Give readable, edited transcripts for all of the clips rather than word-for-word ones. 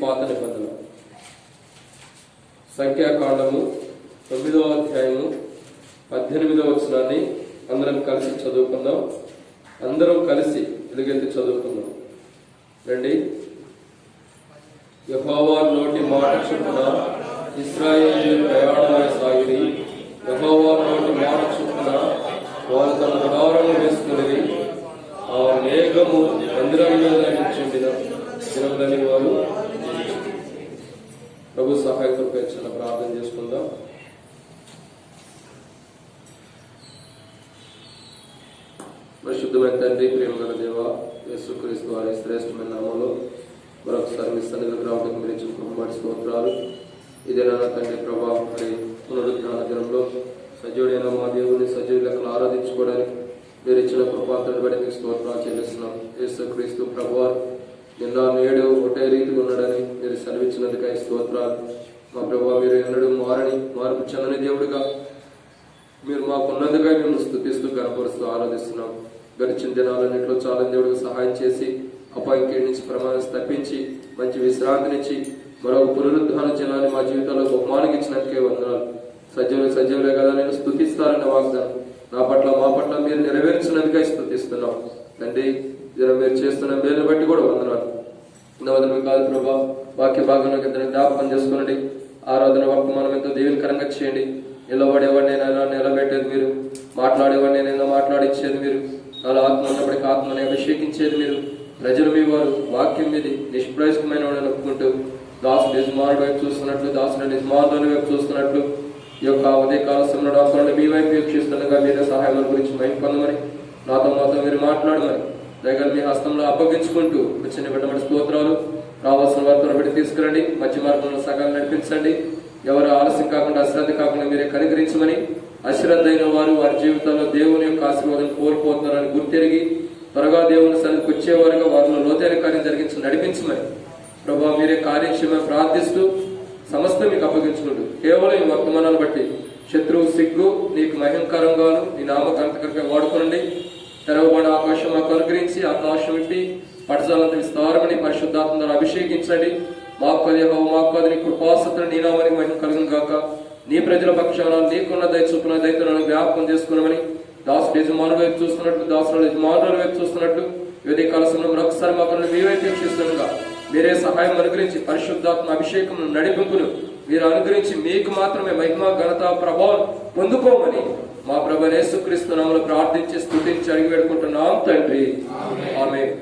పాత నిబంధన. సంఖ్యాకాండము 9వ అధ్యాయము 18వ వచనాన్ని అందరం కలిసి చదువుకుందాం. అందరం కలిసి ఎలుగెత్తి చదువుకుందాం. రండి. యెహోవా నోటి మాట చొప్పున ఇశ్రాయేలీయులు ప్రయాణమై సాగిరి. యెహోవా నోటి మాట చొప్పున వారు తమ గుడారములు వేసుకుని ఆ మేఘము మందిరం మీద నిలిచిండిన దినములని వారు ప్రభు సహాయకులపై చిన్న ప్రార్థన చేసుకుందాం. పరిశుద్ధమైన తండ్రి, ప్రేమగల దేవ, యేసుక్రీస్తు వారి శ్రేష్టమైన నామములో మరొకసారి మీ సన్నిధికి రావడానికి మీరు ఇచ్చిన కృపబడి స్తోత్రాలు. ఇదేనా తండ్రి ప్రభా, మరి పునరుద్ధాన దినంలో సజీవుడైన మా దేవుని సజీవ లెక్కలు ఆరాధించుకోవడానికి మీరు ఇచ్చిన కృపాత్రను బట్టి మీకు స్తోత్రాలు చెల్లిస్తున్నాం. యేసుక్రీస్తు ప్రభువారు నిన్న నేడు ఒకటే రీతిగా ఉన్నాడని మీరు సెలవిచ్చినందుకై స్తోత్రాలు. మా ప్రభావ మీరు ఎన్నడూ మార్పు చెందని దేవుడిగా మీరు మాకున్నందుగా మేము స్తుతిస్తూ కనపరుస్తూ ఆరాధిస్తున్నాం. గడిచిన దినాలన్నింటిలో చాలా దేవుడికి సహాయం చేసి అపాయింకేడ్ నుంచి ప్రమాదం తప్పించి మంచి విశ్రాంతినిచ్చి మరొక పునరుద్ధాన జనాన్ని మా జీవితంలో బహుమానికి ఇచ్చినందుకే వందనాలు. సజీవులే కదా నేను స్తుతిస్తారన్న వాగ్దానం నా పట్ల మా పట్ల మీరు నెరవేర్చినందుకై స్తుతిస్తున్నాం. తండ్రి, మీరు చేస్తున్న మేలు బట్టి కూడా వందనాలు. నవదనమే కాదు ప్రభా, వాక్య భాగంలోకి ఇద్దరు జ్ఞాపకం చేసుకునండి. ఆరాధన వర్తమానం ఎంతో దీవెనకరంగా చేయండి. నిలబడేవాడిని నిలబెట్టేది మీరు, మాట్లాడేవాడిని నేను మాట్లాడించేది మీరు, నాలో ఆత్మ ఉన్నప్పటికీ ఆత్మని అభిషేకించేది మీరు. ప్రజలు మీ వారు వాక్యం మీది నిష్ప్రయోజకమైన వాడిని ఒప్పుకుంటూ దాసుడు యజమానుడి వైపు చూస్తున్నట్లు, దాసుడు యజమానుల వైపు చూస్తున్నట్లు ఈ యొక్క ఉదయకాల సమయంలో మీ వైపు వీక్షిస్తుండగా మీరే సహాయం గురించి మైండ్ పొందమని, నాతో మీరు మాట్లాడమని దయగల మీ హస్తంలో అప్పగించుకుంటూ వచ్చిన బిడ్డమడి స్తోత్రాలు. రావాల్సిన వారితో పెట్టి తీసుకురండి. మధ్య మార్గంలో సగాలు నడిపించండి. ఎవరు ఆలస్యం కాకుండా అశ్రద్ధ కాకుండా మీరే కనికరించమని, అశ్రద్ధ అయిన వారు వారి జీవితంలో దేవుని యొక్క ఆశీర్వాదం కోల్పోతున్నారని గుర్తెరిగి త్వరగా దేవుని సన్నిధికి వచ్చేవారుగా వారిలో లోతైన కార్యం జరిగించి నడిపించమని ప్రభావ మీరే కార్యక్షేమని ప్రార్థిస్తూ సమస్తం మీకు అప్పగించుకుంటూ కేవలం ఈ వర్తమానాన్ని బట్టి శత్రువు సిగ్గు నీకు మహిమకరంగాను నీ నామకాంతకరంగా వాడుకోనండి. తెరవబడిన ఆకాశం మాకు అనుగ్రహించి ఆకాశం ఇప్పి పటజాలంత విస్తారమని పరిశుద్ధాత్మ ద్వారా అభిషేకించండి. మాకు నీ కృపాసత్తులు నీ నామానికి మహిమ కలుగును గాక. నీ ప్రజల పక్షాన నీకున్న దయ చొప్పున దైత్యాలను జ్ఞాపకం చేసుకున్నామని దాసుడు యజమానుల వైపు చూస్తున్నట్లు, దాసుడు యజమానుల వైపు చూస్తున్నట్లు యువతి కాలశంలో మరొకసారి మాకు మీ వైపు వీక్షిస్తుండగా మీరే సహాయం అనుగ్రహించి పరిశుద్ధాత్మ అభిషేకం నడిపింపును మీరు అనుగ్రహించి మీకు మాత్రమే మహిమ ఘనత ప్రభావం పొందుకోమని మా ప్రభు యేసుక్రీస్తు నామములో ప్రార్థించి స్తుతించి అడిగి వేడుకుంటున్నాం తండ్రి, ఆమేన్.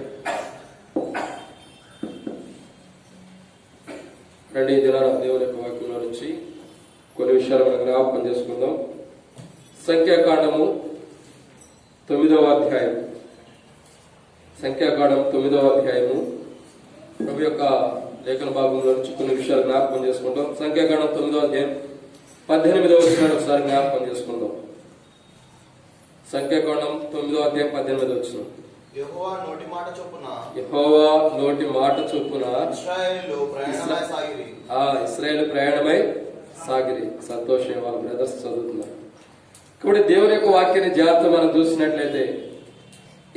రండి, దినాల దేవుని యొక్క వాక్యంలో నుంచి కొన్ని విషయాలు మనం జ్ఞాపకం చేసుకుందాం. సంఖ్యాకాండము 9వ అధ్యాయం. సంఖ్యాకాండం 9వ అధ్యాయము ప్రభు యొక్క లేఖన భాగంలో నుంచి కొన్ని విషయాలు జ్ఞాపకం చేసుకుంటాం. సంఖ్యాకాండం 9వ అధ్యాయం 18వ వచనాన్ని ఒకసారి జ్ఞాపకం చేసుకుందాం. సంఖ్యాకాండం 9వ అధ్యాయం 18వ వచనం. యెహోవా నోటి మాట చొప్పున ఇశ్రాయేలు ప్రయాణమై సాగిరి. సంతోషం, వాళ్ళ బ్రదర్స్ చదువుతున్నారు. కాబట్టి దేవుని యొక్క వాక్యాన్ని జాగ్రత్త మనం చూసినట్లయితే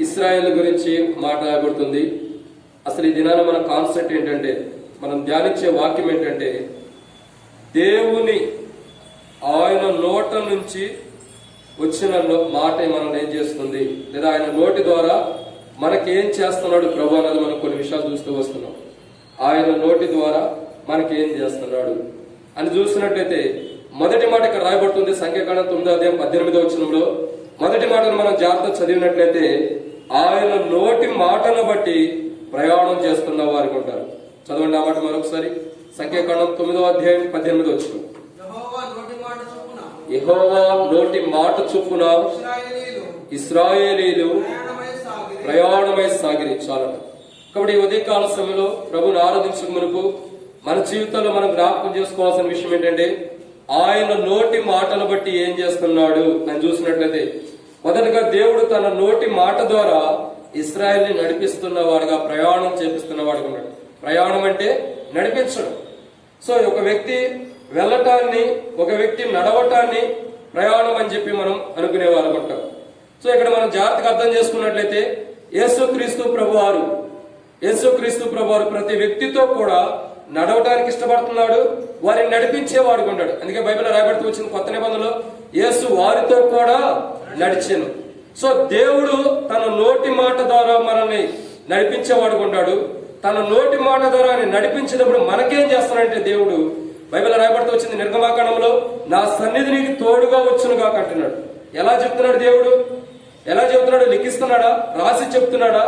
ఇశ్రాయేల్ గురించి మాట్లాడబడుతుంది. అసలు ఈ దినాన మన కాన్సెప్ట్ ఏంటంటే, మనం ధ్యానించే వాక్యం ఏంటంటే, దేవుని ఆయన నోట నుంచి వచ్చిన మాట మనల్ని ఏం చేస్తుంది, లేదా ఆయన నోటి ద్వారా మనకేం చేస్తున్నాడు ప్రభు అన్నది మనం కొన్ని విషయాలు చూస్తూ వస్తున్నాం. ఆయన నోటి ద్వారా మనకేం చేస్తున్నాడు అని చూసినట్లయితే మొదటి మాట ఇక్కడ రాయబడుతుంది. సంఖ్యాకాండం 9వ అధ్యాయం 18వ వచనంలో మొదటి మాటను మనం జాగ్రత్త చదివినట్లయితే ఆయన నోటి మాటను బట్టి ప్రయాణం చేస్తున్న వారికి ఉంటారు. చదవండి ఆ మాట మరొకసారి. సంఖ్యాకాండం 9వ అధ్యాయం 18వ వచనం. యెహోవా నోటి మాట చొప్పున ఇశ్రాయేలీయులు ప్రయాణమై సాగిరి. చాలట. కాబట్టి ఈ ఉదయకాల సమయంలో ప్రభుని ఆరాధించక మునుపు మన జీవితంలో మనం జ్ఞాపకం చేసుకోవాల్సిన విషయం ఏంటంటే, ఆయన నోటి మాటను బట్టి ఏం చేస్తున్నాడు అని చూసినట్లయితే మొదటగా దేవుడు తన నోటి మాట ద్వారా ఇశ్రాయేల్ని నడిపిస్తున్న వాడుగా, ప్రయాణం చేపిస్తున్న వాడుగా ఉన్నాడు. ప్రయాణం అంటే నడిపించడం. సో ఒక వ్యక్తి వెళ్ళటాన్ని, ఒక వ్యక్తి నడవటాన్ని ప్రయాణం అని చెప్పి మనం అనుకునే వాళ్ళం ఉంటాం. సో ఇక్కడ మనం జాగ్రత్తగా అర్థం చేసుకున్నట్లయితే యేసుక్రీస్తు ప్రభువారు ప్రతి వ్యక్తితో కూడా నడవడానికి ఇష్టపడుతున్నాడు, వారిని నడిపించేవాడుగా ఉన్నాడు. అందుకే బైబిల్లో రాయబడుతూ వచ్చిన కొత్త నిబంధనలో యేసు వారితో కూడా నడిచాను. సో దేవుడు తన నోటి మాట ద్వారా మనల్ని నడిపించేవాడుగా ఉన్నాడు. తన నోటి మాట ద్వారా నడిపించినప్పుడు మనకేం చేస్తాడంటే దేవుడు బైబిల్లో రాయబడుతూ వచ్చింది నిర్గమాకాండంలో, నా సన్నిధి నీకు తోడుగా వచ్చునుగా అంటున్నాడు. ఎలా చెప్తున్నాడు దేవుడు? ఎలా చెప్తున్నాడు? లిఖిస్తున్నాడా? రాసి చెప్తున్నాడా?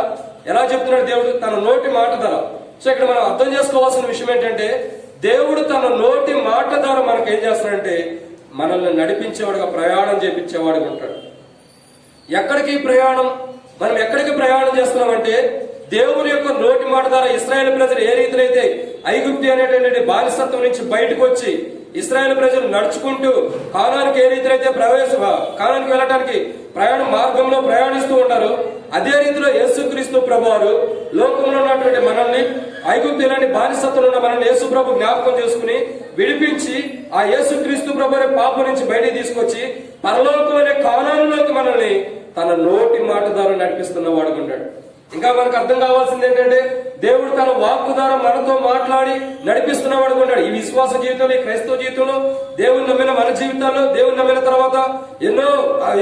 ఎలా చెప్తున్నాడు దేవుడు? తన నోటి మాట ద్వారా. సో ఇక్కడ మనం అర్థం చేసుకోవాల్సిన విషయం ఏంటంటే దేవుడు తన నోటి మాట ద్వారా మనకు ఏం చేస్తాడంటే మనల్ని నడిపించేవాడుగా, ప్రయాణం చేపించేవాడుగా ఉంటాడు. ఎక్కడికి ప్రయాణం? మనం ఎక్కడికి ప్రయాణం చేస్తున్నామంటే దేవుని యొక్క నోటి మాట ద్వారా ఇశ్రాయేలు ప్రజలు ఏ రీతిలో అయితే ఐగుప్తు అనేటువంటి బానిసత్వం నుంచి బయటకు వచ్చి ఇశ్రాయేలు ప్రజలు నడుచుకుంటూ కానానికి ఏ రీతిలో అయితే కానానికి వెళ్ళడానికి ప్రయాణ మార్గంలో ప్రయాణిస్తూ ఉంటారు, అదే రీతిలో యేసుక్రీస్తు ప్రభువారు లోకంలో ఉన్నటువంటి మనల్ని ఐగుప్తు ఇలాంటి బానిసత్వం ఉన్న మనల్ని యేసు ప్రభు జ్ఞాపకం చేసుకుని విడిపించి ఆ యేసుక్రీస్తు ప్రభు పాపం నుంచి బయటికి తీసుకొచ్చి పరలోకం అనే కానానులోకి మనల్ని తన నోటి మాట ద్వారా నడిపిస్తున్న వాడుకున్నాడు. ఇంకా మనకు అర్థం కావాల్సింది ఏంటంటే దేవుడు తన వాక్కు ద్వారా మనతో మాట్లాడి నడిపిస్తున్నవాడు ఉన్నాడు. ఈ విశ్వాస జీవితంలో, ఈ క్రైస్తవ జీవితంలో, దేవుని నమ్మిన మన జీవితాల్లో, దేవుని నమ్మిన తర్వాత ఎన్నో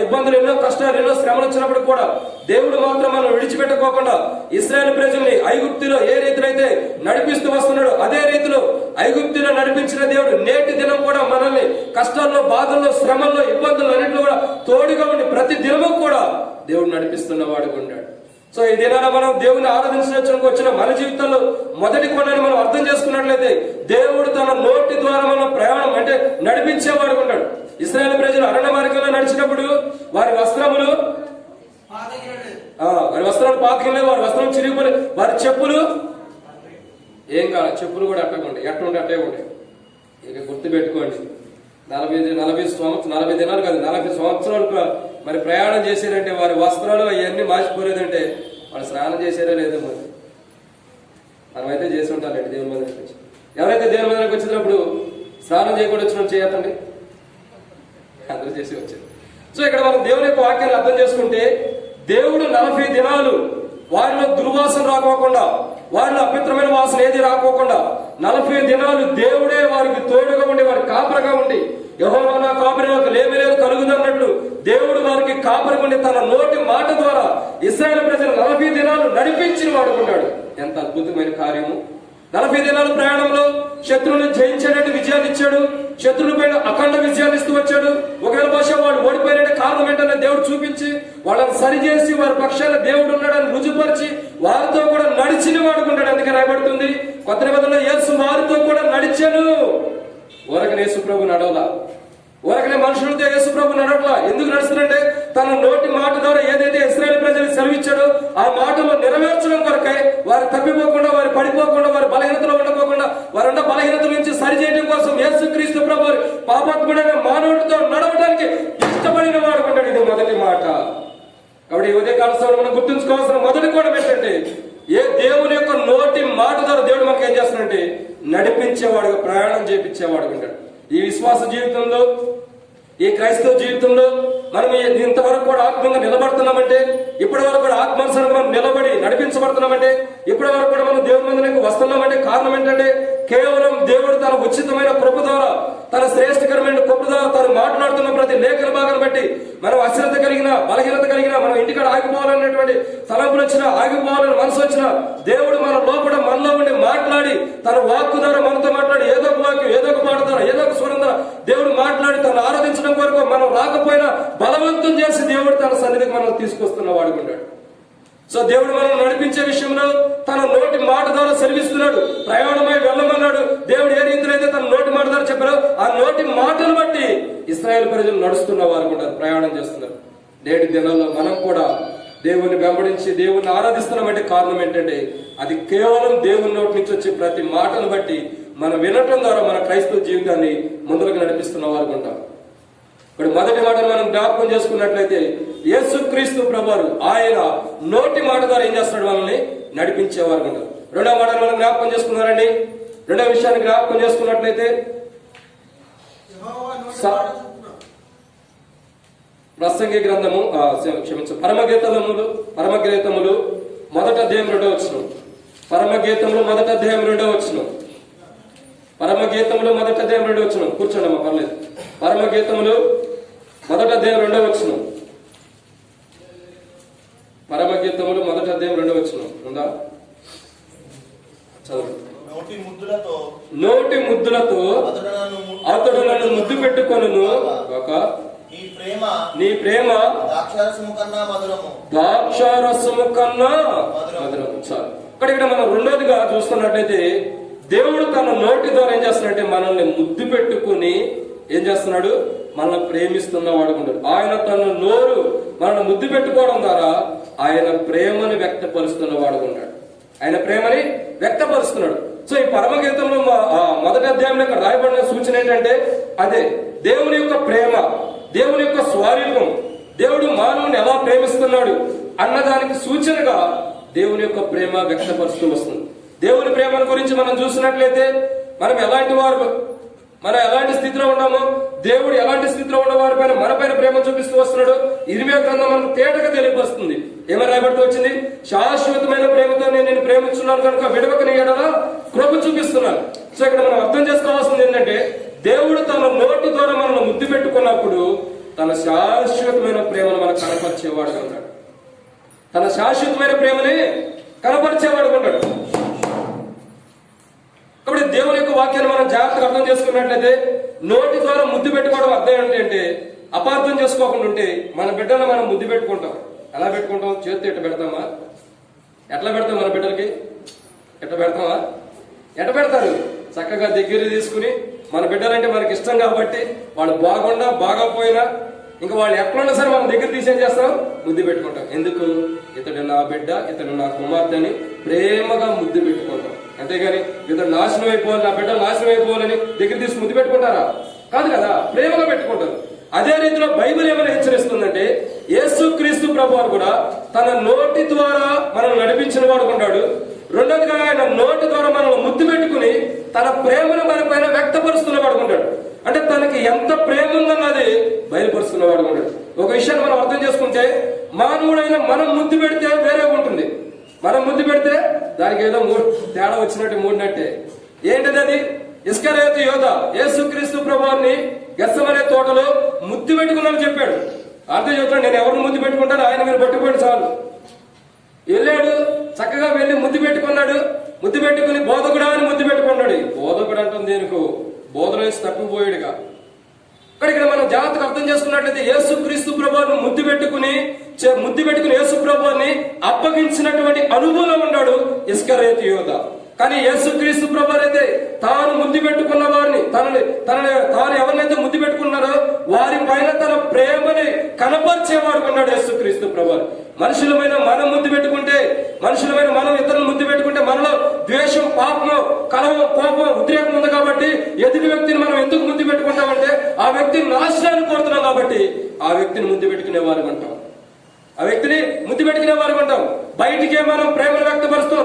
ఇబ్బందులు, ఎన్నో కష్టాలు, ఎన్నో శ్రమలు వచ్చినప్పుడు కూడా దేవుడు మాత్రం మనం విడిచిపెట్టుకోకుండా ఇశ్రాయేలు ప్రజల్ని ఐగుప్తులో ఏ రీతిలో అయితే నడిపిస్తూ వస్తున్నాడు, అదే రీతిలో ఐగుప్తులో నడిపించిన దేవుడు నేటి దినం కూడా మనల్ని కష్టాల్లో, బాధల్లో, శ్రమల్లో, ఇబ్బందులు అన్నింటిలో కూడా తోడుగా ఉండి ప్రతి దినము కూడా దేవుడు నడిపిస్తున్న వాడుగా ఉన్నాడు. సో ఈ దినాన మనం దేవుని ఆరాధించడానికి వచ్చిన మన జీవితంలో మొదటి కొండని మనం అర్థం చేసుకున్నట్లయితే దేవుడు తన నోటి ద్వారా మనం ప్రయాణం అంటే నడిపించేవాడు ఉన్నాడు. ఇశ్రాయేలు ప్రజలు అరణ్య మార్గంలో నడిచినప్పుడు వారి వస్త్రాలు పాతకెళ్ళలేదు, వారి వస్త్రం చిరిగిపోలేదు, వారి చెప్పులు ఏం కాదు, చెప్పులు కూడా అట్టకుండే, ఎట్టుండే అట్టే ఉండే. ఇక గుర్తు పెట్టుకోండి, 40 దినాలు కాదు 40 సంవత్సరాలు మరి ప్రయాణం చేశారంటే వారి వస్త్రాలు అవన్నీ మార్చిపోలేదంటే వాళ్ళు స్నానం చేశారో లేదో మరి. మనమైతే చేసి ఉంటారండి దేవుని మందిరానికి వచ్చి. ఎవరైతే దేవుని మందిరానికి వచ్చినప్పుడు స్నానం చేయకుండా వచ్చినప్పుడు చేయతండి, అందరూ చేసి వచ్చారు. సో ఇక్కడ మనం దేవుని యొక్క వాక్యాన్ని అర్థం చేసుకుంటే దేవుడు 40 దినాలు వారిలో దుర్వాసన రాకోకుండా, వారిలో అపవిత్రమైన వాసన ఏది రాకోకుండా 40 దినాలు దేవుడే వారికి తోడుగా ఉండి, వారి కాపరగా ఉండి, యెహోవా నా కాపరి నాకు లేమి లేదు కలుగుదన్నట్లు దేవుడు వారికి కాపరి ఉండి తన నోటి మాట ద్వారా ఇశ్రాయేలు ప్రజలు 40 దినాలు నడిపించి వాడుకున్నాడు. ఎంత అద్భుతమైన కార్యము! 40 దినాల ప్రయాణంలో శత్రువులను జయించేటట్టు విజయాన్ని ఇచ్చాడు, శత్రువుల పైన అఖండ విజయాన్ని ఇస్తూ వచ్చాడు. ఒకవేళ భాష వాళ్ళు ఓడిపోయిన కారణం ఏంటనే దేవుడు చూపించి వాళ్ళని సరిచేసి వారి పక్షాన దేవుడు ఉన్నాడని రుజుపరిచి వారితో కూడా నడిచిన వాడుకున్నాడు. అందుకే రాయబడుతుంది కొత్త నిబంధనలో యేసు వారితో కూడా నడిచాను. ఊరకనే యేసు ప్రభు నడవలా, ఊరకనే మనుషులతో యేసు ప్రభు నడవలా. ఎందుకు నడుస్తున్నాడంటే తన నోటి మాట ద్వారా ఏదైతే ఇశ్రాయేలు ప్రజలకు సెలవిచ్చాడో ఆ మాటలో నెరవేర్చడం కొరకై వారు తప్పిపోకుండా, వారు పడిపోకుండా, వారి బలహీనతలో ఉండకోకుండా, వారున్న బలహీనతల నుంచి సరిచేయడం కోసం యేసుక్రీస్తు ప్రభు పాపాత్ముడైన మానవుడితో నడవడానికి ఇష్టపడిన వాడుకుంటాడు. ఇది మొదటి మాట. కాబట్టి ఈ ఉదయకాల సమయంలో మనం గుర్తుంచుకోవాల్సిన మొదటి కోణం ఏంటంటే ఏ దేవుని యొక్క నోటి మాట ద్వారా దేవుడు మనకి ఏం చేస్తున్నాడంటే నడిపించేవాడుగా, ప్రయాణం చేపించేవాడు ఉంటాడు. ఈ విశ్వాస జీవితంలో, ఈ క్రైస్తవ జీవితంలో మనం ఇంతవరకు కూడా ఆత్మీయంగా నిలబడుతున్నామంటే, ఇప్పటి వరకు కూడా ఆత్మానుసారంగా మనం నిలబడి నడిపించబడుతున్నామంటే, ఇప్పటి వరకు కూడా మనం దేవుని మందిరానికి వస్తున్నామంటే కారణం ఏంటంటే కేవలం దేవుడు తన ఉచితమైన కృప ద్వారా, తన శ్రేష్టకరమైన కృప ద్వారా తను మాట్లాడుతున్న ప్రతి లేఖన భాగాన్ని బట్టి మనం అశ్రద్ధ కలిగిన, బలహీనత కలిగిన, మనం ఇంటికాడ ఆగిపోవాలనేటువంటి తలంపులు వచ్చినా, ఆగిపోవాలని మనసు వచ్చినా దేవుడు మన లోపల మనలో ఉండి మాట్లాడి తన వాక్కు ద్వారా మనతో మాట్లాడి ఏదో ఒక వాక్యం, ఏదో ఒక మాట ద్వారా, ఏదో ఒక స్వరం ద్వారా దేవుడు మాట్లాడి తను ఆరాధించడం కొరకు మనం రాకపోయినా బలవంతం చేసి దేవుడు తన సన్నిధికి మనం తీసుకొస్తున్న వాడుకుంటాడు. సో దేవుడు మనం నడిపించే విషయంలో తన నోటి మాట ద్వారా సెలవిస్తున్నాడు. ప్రయాణమై వెళ్ళమన్నాడు. దేవుడు ఏ రీతిలో అయితే తన నోటి మాట ద్వారా చెప్పారో ఆ నోటి మాటను బట్టి ఇశ్రాయేలు ప్రజలు నడుస్తున్న వారు కూడా ప్రయాణం చేస్తున్నారు. నేటి దినాల్లో మనం కూడా దేవుని వెంబడించి దేవుని ఆరాధిస్తున్నామంటే కారణం ఏంటంటే అది కేవలం దేవుని నోటి నుంచి వచ్చే ప్రతి మాటను బట్టి మనం వినటం ద్వారా మన క్రైస్తవ జీవితాన్ని ముందుకు నడిపిస్తున్న వారు ఉంటాం. ఇప్పుడు మొదటి మాటను మనం జ్ఞాపకం చేసుకున్నట్లయితే యేసుక్రీస్తు ప్రభువారు ఆయన నోటి మాట ద్వారా ఏం చేస్తున్నాడు? మనల్ని నడిపించేవారు ఉంటారు. రెండవ మాటను మనం జ్ఞాపకం చేసుకున్నారండి. రెండవ విషయాన్ని జ్ఞాపకం చేసుకున్నట్లయితే ప్రసంగి గ్రంథము పరమగీతములు 1వ అధ్యాయం 2వ వచనం. పరమగీతములు 1వ అధ్యాయం 2వ వచనం. పరమగీతములు 1వ అధ్యాయం 2వ వచనం. కూర్చోండి అమ్మా, పర్లేదు. పరమగీతములు 1వ అధ్యాయం 2వ వచనం. పరమగీతములు 1వ అధ్యాయం 2వ వచనం ఉందా? చదువు. నోటి ముద్దులతో అతడు నన్ను ముద్దు పెట్టుకొనును ఒక నీ ప్రేమ ద్రాక్షారసము కన్నా మధురము. చాలు. ఇక్కడ మనం రెండోదిగా చూస్తున్నట్లయితే దేవుడు తన నోటి ద్వారా ఏం చేస్తున్నాడంటే మనల్ని ముద్దు పెట్టుకుని ఏం చేస్తున్నాడు? మనల్ని ప్రేమిస్తున్న వాడుకుంటాడు. ఆయన తన నోరు మనల్ని ముద్దు పెట్టుకోవడం ద్వారా ఆయన ప్రేమని వ్యక్తపరుస్తున్న వాడుకుంటాడు. ఆయన ప్రేమని వ్యక్తపరుస్తున్నాడు. సో ఈ పరమగీతంలో 1వ అధ్యాయంలో ఇక్కడ రాయబడిన సూచన ఏంటంటే అదే దేవుని యొక్క ప్రేమ, దేవుని యొక్క స్వరూపం, దేవుడు మానవుని ఎలా ప్రేమిస్తున్నాడు అన్నదానికి సూచనగా దేవుని యొక్క ప్రేమ వ్యక్తపరుస్తూ వస్తుంది. దేవుని ప్రేమను గురించి మనం చూసినట్లయితే మనం ఎలాంటి స్థితిలో ఉన్నామో, దేవుడు ఎలాంటి స్థితిలో ఉన్న వారి పైన మన పైన ప్రేమ చూపిస్తూ వస్తున్నాడు. ఇర్మియా గ్రంథం మనకు తేటగా తెలియపరుస్తుంది. ఏమని రాయబడుతూ వచ్చింది? శాశ్వతమైన ప్రేమతో నేను ప్రేమించున్నాను కనుక విడవక నీ ఎడల కృప చూపిస్తున్నాను. సో ఇక్కడ మనం అర్థం చేసుకోవాల్సింది ఏంటంటే దేవుడు తన నోటి ద్వారా మనల్ని ముద్దు పెట్టుకున్నప్పుడు తన శాశ్వతమైన ప్రేమను మనకు కనపరిచేవాడు ఉన్నాడు. తన శాశ్వతమైన ప్రేమని కనపరిచేవాడు ఉన్నాడు. కాబట్టి దేవుని యొక్క వాక్యాన్ని మనం జాగ్రత్తగా అర్థం చేసుకున్నట్లయితే నోటి ద్వారా ముద్దు పెట్టుకోవడం అర్థం ఏంటంటే అపార్థం చేసుకోకుండా ఉంటే మన బిడ్డలను మనం ముద్దు పెట్టుకుంటాం. ఎలా పెట్టుకుంటాం? చేతితో ఎట్ట పెడతామా? ఎట్లా పెడతాం? మన బిడ్డలకి ఎట్ట పెడతామా? ఎట్ట పెడతారు? చక్కగా దగ్గర తీసుకుని మన బిడ్డలంటే మనకి ఇష్టం కాబట్టి వాళ్ళు బాగుండా బాగోపోయినా ఇంకా వాళ్ళు ఎట్లున్నా సరే మనం దగ్గర తీసేం చేస్తాం? ముద్దు పెట్టుకుంటాం. ఎందుకు? ఇతడు నా బిడ్డ, ఇతడు నా కుమార్తె అని ప్రేమగా ముద్దు పెట్టుకుంటాం. అంతేగాని ఇతడు నాశనం అయిపోవాలి, నా బిడ్డ నాశనం అయిపోవాలని దగ్గర తీసి ముద్దు పెట్టుకుంటారా? కాదు కదా, ప్రేమగా పెట్టుకుంటారు. అదే రీతిలో బైబిల్ ఏమైనా హెచ్చరిస్తుందంటే యేసుక్రీస్తు ప్రభువారు కూడా తన నోటి ద్వారా మనల్ని నడిపించిన వాడు ఉన్నాడు. రెండోదిగా ఆయన నోటి ద్వారా మనల్ని ముద్దు పెట్టుకుని తన ప్రేమను మన పైన వ్యక్తపరుస్తున్న వాడు ఉంటాడు. అంటే తనకి ఎంత ప్రేమ ఉందన్నది బయలుపరుస్తున్న వాడు ఉంటాడు. ఒక విషయాన్ని మనం అర్థం చేసుకుంటే మానవుడైన మనం ముద్దు పెడితే వేరే ఉంటుంది. మనం ముద్దు పెడితే దానికి ఏదో తేడా వచ్చినట్టు మూడినట్టే. ఏంటది? అది ఇస్కరియోతు యోధ యేసుక్రీస్తు ప్రభువుని గెత్సెమనే తోటలో ముద్దు పెట్టుకున్నాను చెప్పాడు. అర్థం చెప్తాడు, నేను ఎవరిని ముద్దు పెట్టుకుంటాను, ఆయన మీరు పట్టుకోండి చాలు. వెళ్ళాడు, చక్కగా వెళ్ళి ముద్దు పెట్టుకున్నాడు. ముద్దు పెట్టుకుని బోధకుడా అని ముద్దు పెట్టుకున్నాడు. బోధకుడు అంటుంది దేనికో బోధన వేసి తప్పిపోయాడుగా. ఇక్కడ మనం జాగ్రత్తగా అర్థం చేసుకున్నట్లయితే యేసుక్రీస్తు ప్రభువుని ముద్దు పెట్టుకుని యేసు ప్రభువుని అప్పగించినటువంటి అనుభవం ఉన్నాడు ఇస్కరియోతు యోధ. కానీ యేసుక్రీస్తు ప్రభువు అయితే తాను ముద్దు పెట్టుకున్న వారిని తాను ఎవరినైతే ముద్దు పెట్టుకున్నారో వారి పైన తన ప్రేమని కనపరిచేవాడు ఉన్నాడు యేసుక్రీస్తు ప్రభువు. మనుషులమైన మనం ముద్దు పెట్టుకుంటే, మనుషులమైన మనం ఇతరులను ముద్దు పెట్టుకుంటే మనలో ద్వేషం, పాపము, కలవం, కోపం, ఉద్రేకం ఉంది కాబట్టి ఎదుటి వ్యక్తిని మనం ఎందుకు ముద్దు పెట్టుకుంటామంటే ఆ వ్యక్తిని నాశనాన్ని కోరుతున్నాం కాబట్టి ఆ వ్యక్తిని ముద్దు పెట్టుకునే వారు అంటాం. ఆ వ్యక్తిని ముద్దు పెట్టుకునే వారు అంటాం. బయటికే మనం ప్రేమను వ్యక్తపరుస్తాం,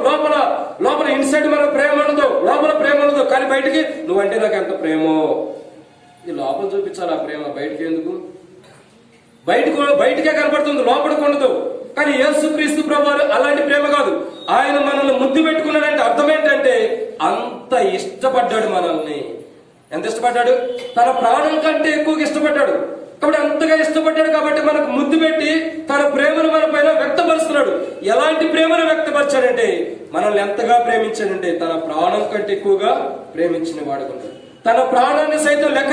లోపల ఇన్సైడ్ మనం ప్రేమ ఉండదు, లోపల ప్రేమ ఉండదు. కానీ బయటికి నువ్వంటే నాకు ఎంత ప్రేమో, ఈ లోపల చూపించాలి ఆ ప్రేమ. బయటికి ఎందుకు? బయటికే కనపడుతుంది, లోపలికి ఉండదు. కానీ యేసుక్రీస్తు ప్రభువు అలాంటి ప్రేమ కాదు. ఆయన మనల్ని ముద్దు పెట్టుకున్నాడంటే అర్థం ఏంటంటే అంత ఇష్టపడ్డాడు మనల్ని. ఎంత ఇష్టపడ్డాడు? తన ప్రాణం కంటే ఎక్కువగా ఇష్టపడ్డాడు. కాబట్టి అంతగా ఇష్టపడ్డాడు కాబట్టి మనకు ముద్దు పెట్టి తన ప్రేమను మన పైన వ్యక్తపరుస్తున్నాడు. ఎలాంటి ప్రేమను వ్యక్తపరిచాడంటే మనల్ని ఎంతగా ప్రేమించాడంటే తన ప్రాణం కంటే ఎక్కువగా ప్రేమించిన వాడుకున్నాడు. తన ప్రాణాన్ని సైతం లెక్క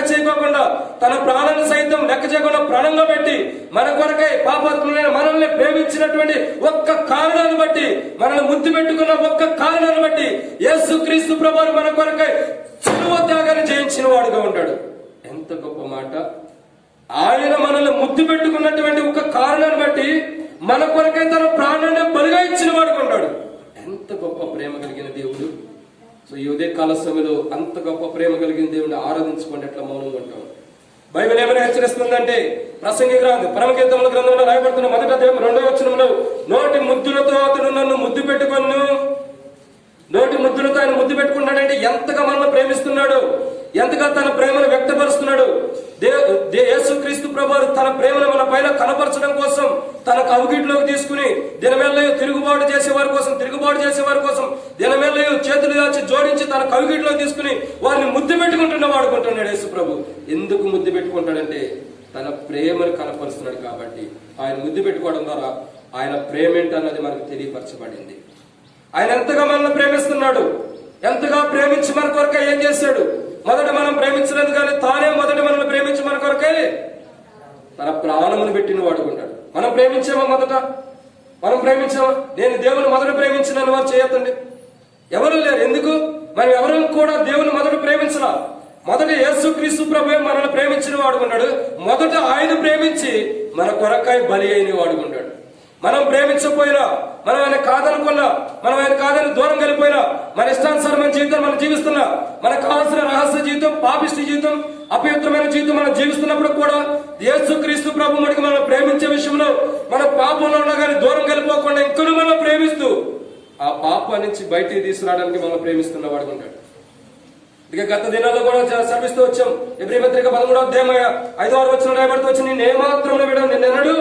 చేయకుండా ప్రాణంగా పెట్టి మన కొరకై పాపాత్ములైన మనల్ని ప్రేమించినటువంటి ఒక్క కారణాన్ని బట్టి, మనల్ని ముద్దు పెట్టుకున్న ఒక్క కారణాన్ని బట్టి యేసుక్రీస్తు ప్రభువు మన కొరకై సిలువ త్యాగాన్ని జయించిన వాడుగా ఉంటాడు. ఎంత గొప్ప మాట! ఆయన మనల్ని ముద్దు పెట్టుకున్నటువంటి ఒక కారణాన్ని బట్టి మన కొరకై తన ప్రాణాన్ని బలిగా ఇచ్చిన వాడుగా ఉంటాడు. ఎంత గొప్ప ప్రేమ కలిగిన దేవుడు! సో ఈ ఉదయకాల సమయంలో అంత గొప్ప ప్రేమ కలిగిన దేవుడిని ఆరాధించుకోండి. ఎట్లా మౌనంగా ఉంటాం? బైబిల్ ఏమైనా హెచ్చరిస్తుందంటే ప్రసంగి గ్రంథం పరమగీతముల గ్రంథంలో రాయబడుతున్న 1వ అధ్యాయం 2వ వచనంలో నోటి ముద్దులతో అతడు నన్ను ముద్దు పెట్టుకొను. నోటి ముద్దులతో ఆయన ముద్దు పెట్టుకున్నాడంటే ఎంతగా మనల్ని ప్రేమిస్తున్నాడు, ఎంతగా తన ప్రేమను వ్యక్తపరుస్తున్నాడు. యేసుక్రీస్తు ప్రభువారు తన ప్రేమను మన పైన కనపరచడం కోసం తన కవిగిట్లోకి తీసుకుని దినమెల్లయో తిరుగుబాటు చేసే వారి కోసం దినమెల్లయో చేతులు దాచి జోడించి తన కవిగిట్లోకి తీసుకుని వారిని ముద్దు పెట్టుకుంటున్న వాడుకుంటున్నాడు యేసు ప్రభు. ఎందుకు ముద్దు పెట్టుకుంటాడంటే తన ప్రేమను కనపరుస్తున్నాడు కాబట్టి. ఆయన ముద్దు పెట్టుకోవడం ద్వారా ఆయన ప్రేమ ఏంటన్నది మనకు తెలియపరచబడింది. ఆయన ఎంతగా మనల్ని ప్రేమిస్తున్నాడు, ఎంతగా ప్రేమించి మన కొరకై ఏం చేశాడు. మొదట మనం ప్రేమించలేదు కానీ తానే మొదట మనల్ని ప్రేమించి మన కొరకై తన ప్రాణమును పెట్టిన వాడుకుంటాడు. మనం ప్రేమించామా? మనం ప్రేమించామా? నేను దేవుని మొదట ప్రేమించినని వారు చేయొద్దండి. ఎవరు లేరు. ఎందుకు? మనం ఎవరు కూడా దేవుని మొదట ప్రేమించలా. మొదట యేసుక్రీస్తు ప్రభువే మనల్ని ప్రేమించిన వాడుకున్నాడు. మొదట ఆయన ప్రేమించి మన కొరకై బలి అయిన వాడుకున్నాడు. మనం ప్రేమించకపోయినా, మనం ఆయన కాదనుకున్నా, మనం ఆయన కాదని దూరం వెళ్ళిపోయినా, మన ఇష్టానుసారమైన జీవితం మనం జీవిస్తున్నా, మనకు కావాల్సిన రహస్య జీవితం, పాపిష్టి జీవితం, అపవిత్రమైన జీవితం మనం జీవిస్తున్నప్పుడు కూడా యేసుక్రీస్తు ప్రభు మనకి మనం ప్రేమించే విషయంలో మన పాపంలో ఉన్నా కానీ దూరం వెళ్ళిపోకుండా ఇంకొన్ని మనం ప్రేమిస్తూ ఆ పాపం నుంచి బయటికి తీసుకురావడానికి మనం ప్రేమిస్తున్న వాడు ఉంటాడు. ఇక గత దినాల్లో కూడా సర్విస్తూ వచ్చాం. ఎబ్రీ పత్రిక 13వ అధ్యాయం 5వ వచనం రాయబడుతూ వచ్చి నేను ఏమాత్రం విడను, నిన్నెన్నడు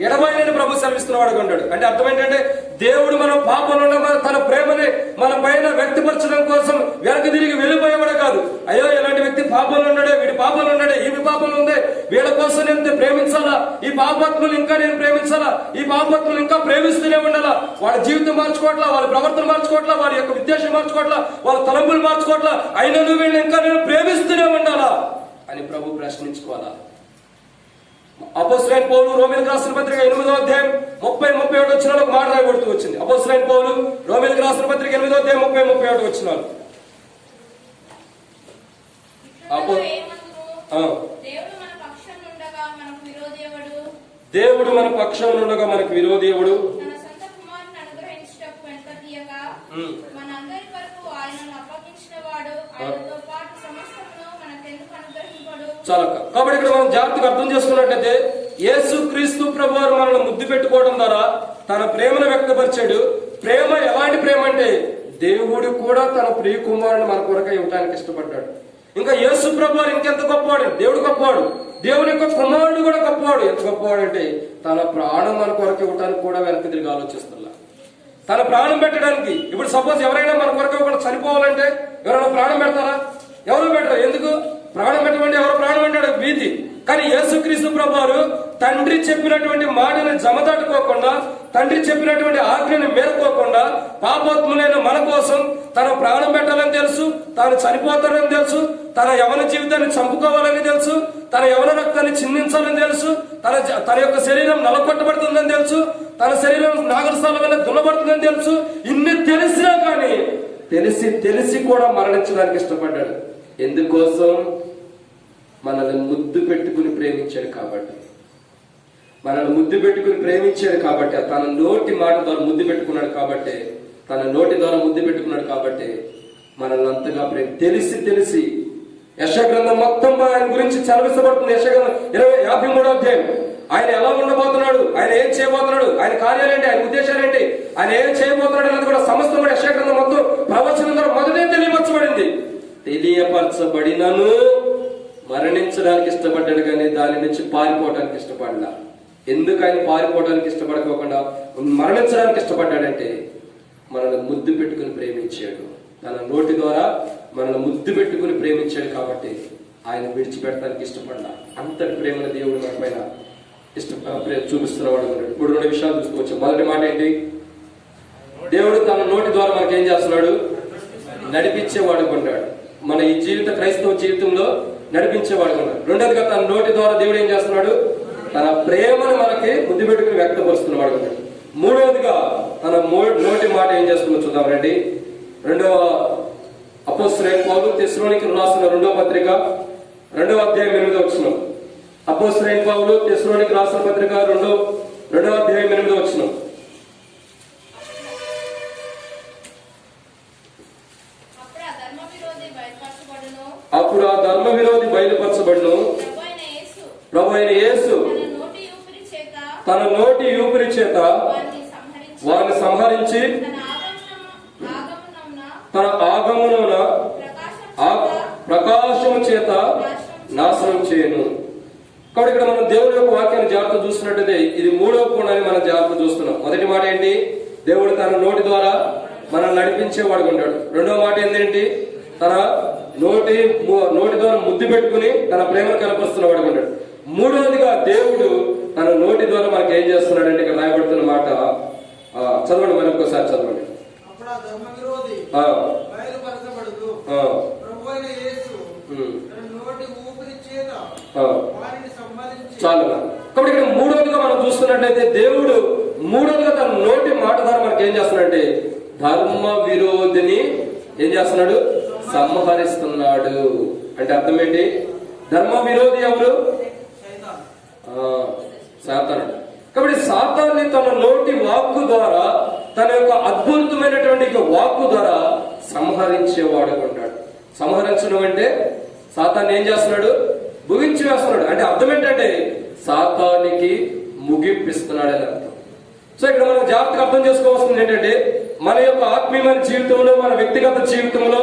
ఎడబాయనని ప్రభు సెలవిస్తున్నవాడు అంటాడు. అంటే అర్థం ఏంటంటే దేవుడు మన పాపంలో తన ప్రేమని మన పైన వ్యక్తపరచడం కోసం వెనక తిరిగి వెళ్ళిపోయేవాడు కాదు. అయ్యో ఇలాంటి వ్యక్తి పాపంలో ఉన్నాడే, వీడి పాపంలో ఉన్నాడే, ఈమె పాపంలో ఉంది, వీళ్ళ కోసం నేను ప్రేమించాలా, ఈ పాపాత్ములు ఇంకా నేను ప్రేమించాలా, ఈ పాపాత్ములు ఇంకా ప్రేమిస్తూనే ఉండాలా, వాళ్ళ జీవితం మార్చుకోవట్లా, వాళ్ళ ప్రవర్తన మార్చుకోవట్లా, వారి యొక్క విద్వేషం మార్చుకోవట్లా, వాళ్ళ తలంపులు మార్చుకోవట్లా, అయినా వీళ్ళు ఇంకా నేను ప్రేమిస్తూనే ఉండాలా అని ప్రభు ప్రశ్నించుకోవాలా. అపోస్తలుడైన పౌలు రోమీయులకు రాసిన పత్రిక 8వ అధ్యాయం 30-31 వచనాలు ఒక మాట రాయబడుతూ వచ్చింది. అపోస్తలుడైన పౌలు రోమీయులకు రాసిన పత్రిక 8వ అధ్యాయం 30-31 వచనాలు. దేవుడు మన పక్షం ఉండగా మనకు విరోధి ఎవడు? చాలా. కాబట్టి ఇక్కడ మనం జాగ్రత్తగా అర్థం చేసుకున్నట్లయితే యేసుక్రీస్తు ప్రభువారు మనల్ని ముద్దు పెట్టుకోవడం ద్వారా తన ప్రేమను వ్యక్తపరిచాడు. ప్రేమ ఎలాంటి ప్రేమ అంటే దేవుడు కూడా తన ప్రియ కుమారుని మన కొరకై ఇవ్వడానికి ఇష్టపడ్డాడు. ఇంకా యేసు ప్రభువారు ఇంకెంత గొప్పవాడు, దేవుడు గొప్పవాడు, దేవుని యొక్క కుమారుడు కూడా గొప్పవాడు. ఎంత గొప్పవాడు అంటే తన ప్రాణం మన కొరకు ఇవ్వడానికి కూడా వెనక్కి తిరిగి ఆలోచిస్తున్నా, తన ప్రాణం పెట్టడానికి. ఇప్పుడు సపోజ్ ఎవరైనా మన కొరకు ఒకటి చనిపోవాలంటే ఎవరైనా ప్రాణం పెడతారా? ఎవరు పెట్టరు. ఎందుకు? ప్రాణం పెట్టమంటే ఎవరు ప్రాణం పెట్టాడు? భీతి. కానీ యేసుక్రీస్తు ప్రభువారు తండ్రి చెప్పినటువంటి మాటని జమదాటుకోకుండా, తండ్రి చెప్పినటువంటి ఆజ్ఞని మేలుకోకుండా పాపాత్ములైన మన కోసం తన ప్రాణం పెట్టాలని తెలుసు, తాను చనిపోతాడని తెలుసు, తన యవన జీవితాన్ని చంపుకోవాలని తెలుసు, తన యవన రక్తాన్ని చిందించాలని తెలుసు, తన యొక్క శరీరం నలకొట్టబడుతుందని తెలుసు, తన శరీరం నాగరసాల వల్ల దున్నబడుతుందని తెలుసు. ఇన్ని తెలిసినా కానీ తెలిసి కూడా మరణించడానికి ఇష్టపడ్డాడు. ఎందుకోసం? మనల్ని ముద్దు పెట్టుకుని ప్రేమించాడు కాబట్టి. మనల్ని ముద్దు పెట్టుకుని ప్రేమించాడు కాబట్టి, తన నోటి మాట ద్వారా ముద్దు పెట్టుకున్నాడు కాబట్టి, తన నోటి ద్వారా ముద్దు పెట్టుకున్నాడు కాబట్టి మనల్ని అంతగా తెలిసి యెషయా గ్రంథం మొత్తం ఆయన గురించి చలవిస్తబడుతుంది. యెషయా గ్రంథం 53వ అధ్యాయం ఆయన ఎలా ఉండబోతున్నాడు, ఆయన ఏం చేయబోతున్నాడు, ఆయన కార్యాలేంటి, ఆయన ఉద్దేశాలేంటి, ఆయన ఏం చేయబోతున్నాడు అనేది కూడా సమస్తం కూడా యెషయా గ్రంథం మొత్తం ప్రవచనం ద్వారా మొదటే తెలియపరచబడింది. తెలియపరచబడినను మరణించడానికి ఇష్టపడ్డాడు కానీ దాని నుంచి పారిపోవడానికి ఇష్టపడలా. ఎందుకు ఆయన పారిపోవడానికి ఇష్టపడకోకుండా మరణించడానికి ఇష్టపడ్డాడంటే మనల్ని ముద్దు పెట్టుకుని ప్రేమించాడు. తన నోటి ద్వారా మనల్ని ముద్దు పెట్టుకుని ప్రేమించాడు కాబట్టి ఆయన విడిచిపెట్టడానికి ఇష్టపడలా. అంతటి ప్రేమను దేవుడు మన పైన చూపిస్తున్నవాడు. ఇప్పుడు 2 విషయాలు చూసుకోవచ్చు. మొదటి మాట ఏంటి? దేవుడు తన నోటి ద్వారా మనకి ఏం చేస్తున్నాడు? నడిపించేవాడు కొన్నాడు. మన ఈ జీవిత క్రైస్తవ జీవితంలో నడిపించేవాడు కొన్నాడు. రెండోదిగా తన నోటి ద్వారా దేవుడు ఏం చేస్తున్నాడు? తన ప్రేమను మనకి ముద్దు పెట్టుకుని వ్యక్తపరుస్తున్నవాడు కొన్నాడు. మూడవదిగా తన నోటి మాట ఏం చేస్తుందో చూద్దాం రండి. 2వ అపోస్తలుడైన పౌలు తెస్సలోనికీయులకు రాసిన 2వ పత్రిక 2వ అధ్యాయం 8వ వచనం. అపోస్తలుడైన పౌలు తెస్సలోనికీయులకు రాసిన పత్రిక 2వ అధ్యాయం 8వ వచనం. అప్పుడు ఆ ధర్మ విరోధి బయలుపరచబడును, ప్రభువైన యేసు తన నోటి ఊపిరి చేత వారిని సంహరించి తన ఆగమనమున ప్రకాశము చేత నాశనం చేయను. కాబట్టి ఇక్కడ మనం దేవుని యొక్క వాక్యాన్ని జాగ్రత్త చూస్తున్నట్టయితే ఇది మూడవ కోణాన్ని మనం జాగ్రత్త చూస్తున్నాం. మొదటి మాట ఏంటి? దేవుడు తన నోటి ద్వారా మనం నడిపించేవాడుగా ఉంటాడు. రెండవ మాట ఏంటంటే తన నోటి ద్వారా ముద్దు పెట్టుకుని తన ప్రేమను కనపరుస్తున్నవాడుగా ఉంటాడు. మూడవదిగా దేవుడు తన నోటి ద్వారా మనకి ఏం చేస్తున్నాడంటే ఇక్కడ రాయబడుతున్న మాట చదవండి, మరి ఒక్కసారి చదవండి. చాలు. కాబట్టి ఇక్కడ మూడవదిగా మనం చూస్తున్నట్లయితే దేవుడు మూడవదిగా తన నోటి మాట ద్వారా మనకి ఏం చేస్తున్నాడంటే ధర్మ విరోధిని ఏం చేస్తున్నాడు? సంహరిస్తున్నాడు. అంటే అర్థం ఏంటి? ధర్మ విరోధి ఎవరు? సాతానుడు. కాబట్టి సాతాన్ని తన నోటి వాక్కు ద్వారా, తన యొక్క అద్భుతమైనటువంటి వాక్కు ద్వారా సంహరించేవాడు ఉంటాడు. సంహరించడం అంటే సాతాన్ని ఏం చేస్తున్నాడు? ముగించి వేస్తున్నాడు. అంటే అర్థం ఏంటంటే సాతానికి ముగింపిస్తున్నాడు అని అర్థం. సో ఇక్కడ మనం జాగ్రత్తగా అర్థం చేసుకోవాల్సింది ఏంటంటే మన యొక్క ఆత్మీయమైన జీవితంలో, మన వ్యక్తిగత జీవితంలో,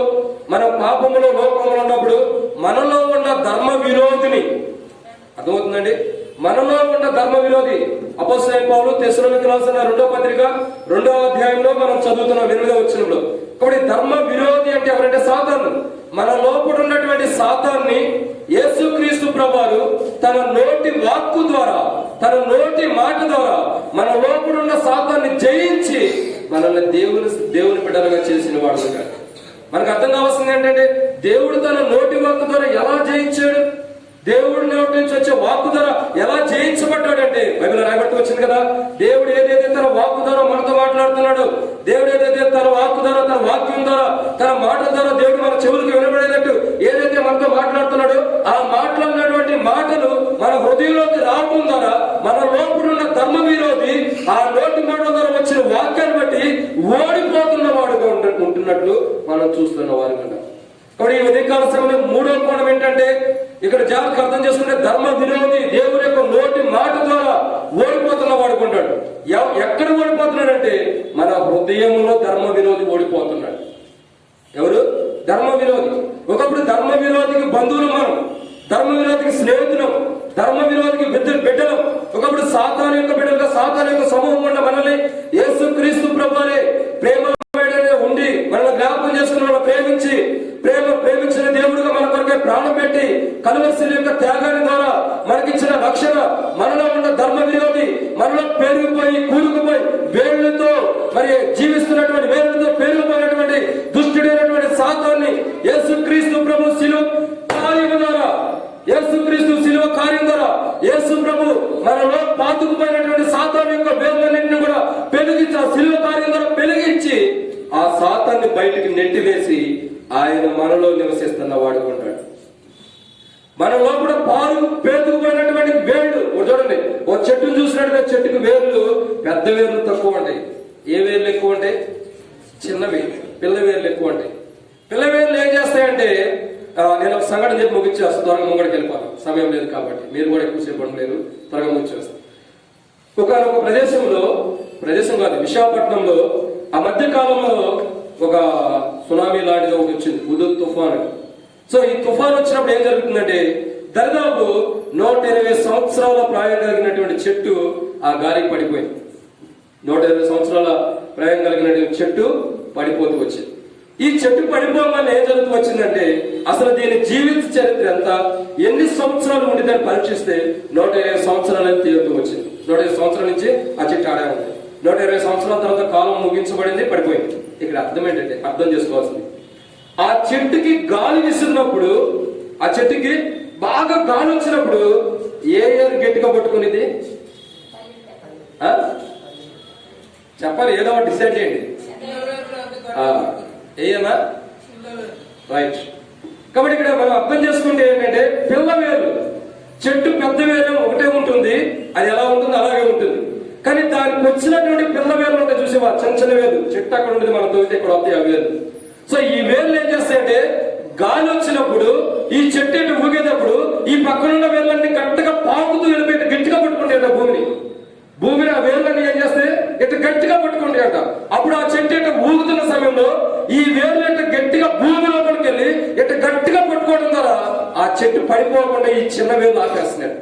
మన పాపములో, లోకంలో ఉన్నప్పుడు మనలో ఉన్న ధర్మ విరోధిని, అర్థమవుతుందండి, మనలో ఉన్న ధర్మ విరోధి అపోస్తలుడైన పౌలు తెస్సలోనికీయులకు రాసిన 2వ పత్రిక 2వ అధ్యాయంలో మనం చదువుతున్నాం 8వ వచనంలో. కాబట్టి ధర్మ విరోధి అంటే ఎవరంటే సాతాను. మన లోపల ఉన్నటువంటి సాతాన్ని యేసుక్రీస్తు ప్రభువారు తన నోటి వాక్కు ద్వారా, తన నోటి మాట ద్వారా మన లోపల ఉన్న సాతాన్ని జయించి మనల్ని దేవుని బిడ్డలుగా చేసిన వాడు. మనకు అర్థం కావాల్సింది ఏంటంటే దేవుడు తన నోటి వాక్కు ద్వారా ఎలా జయించాడు? దేవుడి నోటి నుంచి వచ్చే వాక్కు ద్వారా ఎలా జయించబడ్డాడంటే బైబిల్ రాయబడుతూ వచ్చింది కదా, దేవుడు ఏదైతే తన వాక్కు ద్వారా మనతో మాట్లాడుతున్నాడు, దేవుడు ఏదైతే తన వాక్కు ద్వారా, తన వాక్యం ద్వారా, తన మాటల ద్వారా దేవుడు మన చెవులకు వినబడేటట్టు ఏదైతే మనతో మాట్లాడుతున్నాడో ఆ మాట్లాడినటువంటి మాటలు మన హృదయంలోకి రావడం ద్వారా మన లోపల ఉన్న ధర్మ విరోధి ఆ నోటి మాటల ద్వారా వచ్చిన వాక్యాన్ని బట్టి ఓడిపోతున్న వాడుగా ఉంటున్నట్లు మనం చూస్తున్న వారు కదా. కాబట్టి ఈ ఉదయకాల సమయంలో మూడవ కోణం ఏంటంటే ఇక్కడ జాగ్రత్తగా అర్థం చేసుకుంటే ధర్మ విరోధి దేవుని యొక్క నోటి మాట ద్వారా ఓడిపోతున్న వాడుకుంటాడు. ఎక్కడ ఓడిపోతున్నాడంటే మన హృదయంలో ధర్మ విరోధి ఓడిపోతున్నాడు. ఎవరు? ధర్మ విరోధి. ఒకప్పుడు ధర్మ విరోధికి బంధువులు మనం, ధర్మ విరోధికి స్నేహితులం, ధర్మ విరోధికి బిడ్డలం. ఒకప్పుడు సాతాను యొక్క బిడ్డలుగా, సాతాను యొక్క సమూహం ఉన్న మనల్ని యేసుక్రీస్తు ప్రభువే ప్రేమ ఉండి మనల్ని జ్ఞాపకం చేసుకుని మనం ప్రేమించిన దేవుడుగా మన కొరకే ప్రాణం పెట్టి కలువరిశిల యొక్క త్యాగాన్ని ద్వారా మనకిచ్చిన రక్షణ, మనలో ఉన్న ధర్మ విరోధి, మనలో పెరిగిపోయి కూరుకుపోయి వేళ్లతో మరి జీవిస్తున్నటువంటి, వేళ్లతో పెరిగిపోయినటువంటి దుష్టుడైనటువంటి సాతాన్ని యేసుక్రీస్తు ప్రభు శిలువ కార్యం ద్వారా, యేసుక్రీస్తు శిలువ కార్యం ద్వారా యేసు ప్రభు మనలో పాతుకుపోయినటువంటి సాతాను యొక్క వేర్లన్నింటినీ కూడా పెరిగించి, ఆ శిలువ కార్యం ద్వారా పెరిగించి ఆ సాతాన్ని బయటికి నెట్టివేసి ఆయన మనలో నివసిస్తున్న వాడుకుంటాడు. మనలో కూడా పేరుకుపోయినటువంటి వేళ్ళు చూడండి, ఓ చెట్టును చూసినట్టుగా చెట్టుకు వేర్లు, పెద్ద వేర్లు తక్కువ ఉంటాయి. ఏ వేర్లు ఎక్కువ ఉంటాయి? చిన్నవి, పిల్ల వేర్లు ఎక్కువ ఉంటాయి. పిల్ల వేర్లు ఏం చేస్తాయంటే, నేను ఒక సంఘటన చెప్పి ముగిచ్చేస్తాను, త్వరగా ముంగడికి వెళ్ళిపోతాను, సమయం లేదు కాబట్టి, మీరు కూడా ఎక్కువసేపు ఉండలేదు, త్వరగా ముగిచ్చేస్తాను. ఒక ప్రదేశం కాదు, విశాఖపట్నంలో ఆ మధ్య కాలంలో ఒక సునామీ లాంటిది ఒకటి వచ్చింది, ఉదు తుఫాను. సో ఈ తుఫాను వచ్చినప్పుడు ఏం జరుగుతుందంటే దాదాపు 120 సంవత్సరాల ప్రాయం కలిగినటువంటి చెట్టు ఆ గాలికి పడిపోయింది. 120 సంవత్సరాల ప్రాయం కలిగినటువంటి చెట్టు పడిపోతూ వచ్చింది. ఈ చెట్టు పడిపోవడం వల్ల ఏం జరుగుతూ వచ్చిందంటే అసలు దీని జీవిత చరిత్ర ఎంత, ఎన్ని సంవత్సరాలు ఉండి దాన్ని పరీక్షిస్తే 120 సంవత్సరాలు తీరుతూ వచ్చింది. 120 సంవత్సరాల నుంచి ఆ చెట్టు ఆడే ఉంది. 120 సంవత్సరాల తర్వాత కాలం ముగించబడింది, పడిపోయింది. ఇక్కడ అర్థం ఏంటంటే, అర్థం చేసుకోవాల్సింది, ఆ చెట్టుకి గాలి విసిరినప్పుడు, ఆ చెట్టుకి బాగా గాలి వచ్చినప్పుడు ఏ ఏర్ గట్టిగా పట్టుకునేది? చెప్పాలి, ఏదో ఒకటి డిసైడ్ చేయండి. ఏనా? రైట్. కాబట్టి ఇక్కడ మనం అర్థం చేసుకుంటే ఏంటంటే పిల్ల వేరు, చెట్టు పెద్ద వేరు ఒకటే ఉంటుంది, అది ఎలా ఉంటుంది అలాగే ఉంటుంది. కానీ దానికి వచ్చినటువంటి పిల్ల వేర్లు ఉంటాయి చూసేవా, చిన్న వేలు, చెట్టు అక్కడ ఉండేది, మనం తోగితే ఇక్కడ వస్తాయి ఆ వేలు. సో ఈ వేర్లు ఏం చేస్తాయంటే గాలి వచ్చినప్పుడు ఈ చెట్టు ఎటు ఊగేటప్పుడు ఈ పక్కనున్న వేర్లన్నీ గట్టిగా పాకుతూ వెళ్ళిపోయి గట్టిగా పట్టుకుంటాయట భూమిని ఆ వేర్లన్నీ ఏం చేస్తే ఇటు గట్టిగా పట్టుకుంటాయట. అప్పుడు ఆ చెట్టు ఇటు ఊగుతున్న సమయంలో ఈ వేర్లు ఇటు గట్టిగా భూమి లోపలికి వెళ్ళి ఇటు గట్టిగా పట్టుకోవడం ద్వారా ఆ చెట్టు పడిపోకుండా ఈ చిన్న వేర్లు ఆపేస్తున్నాడు.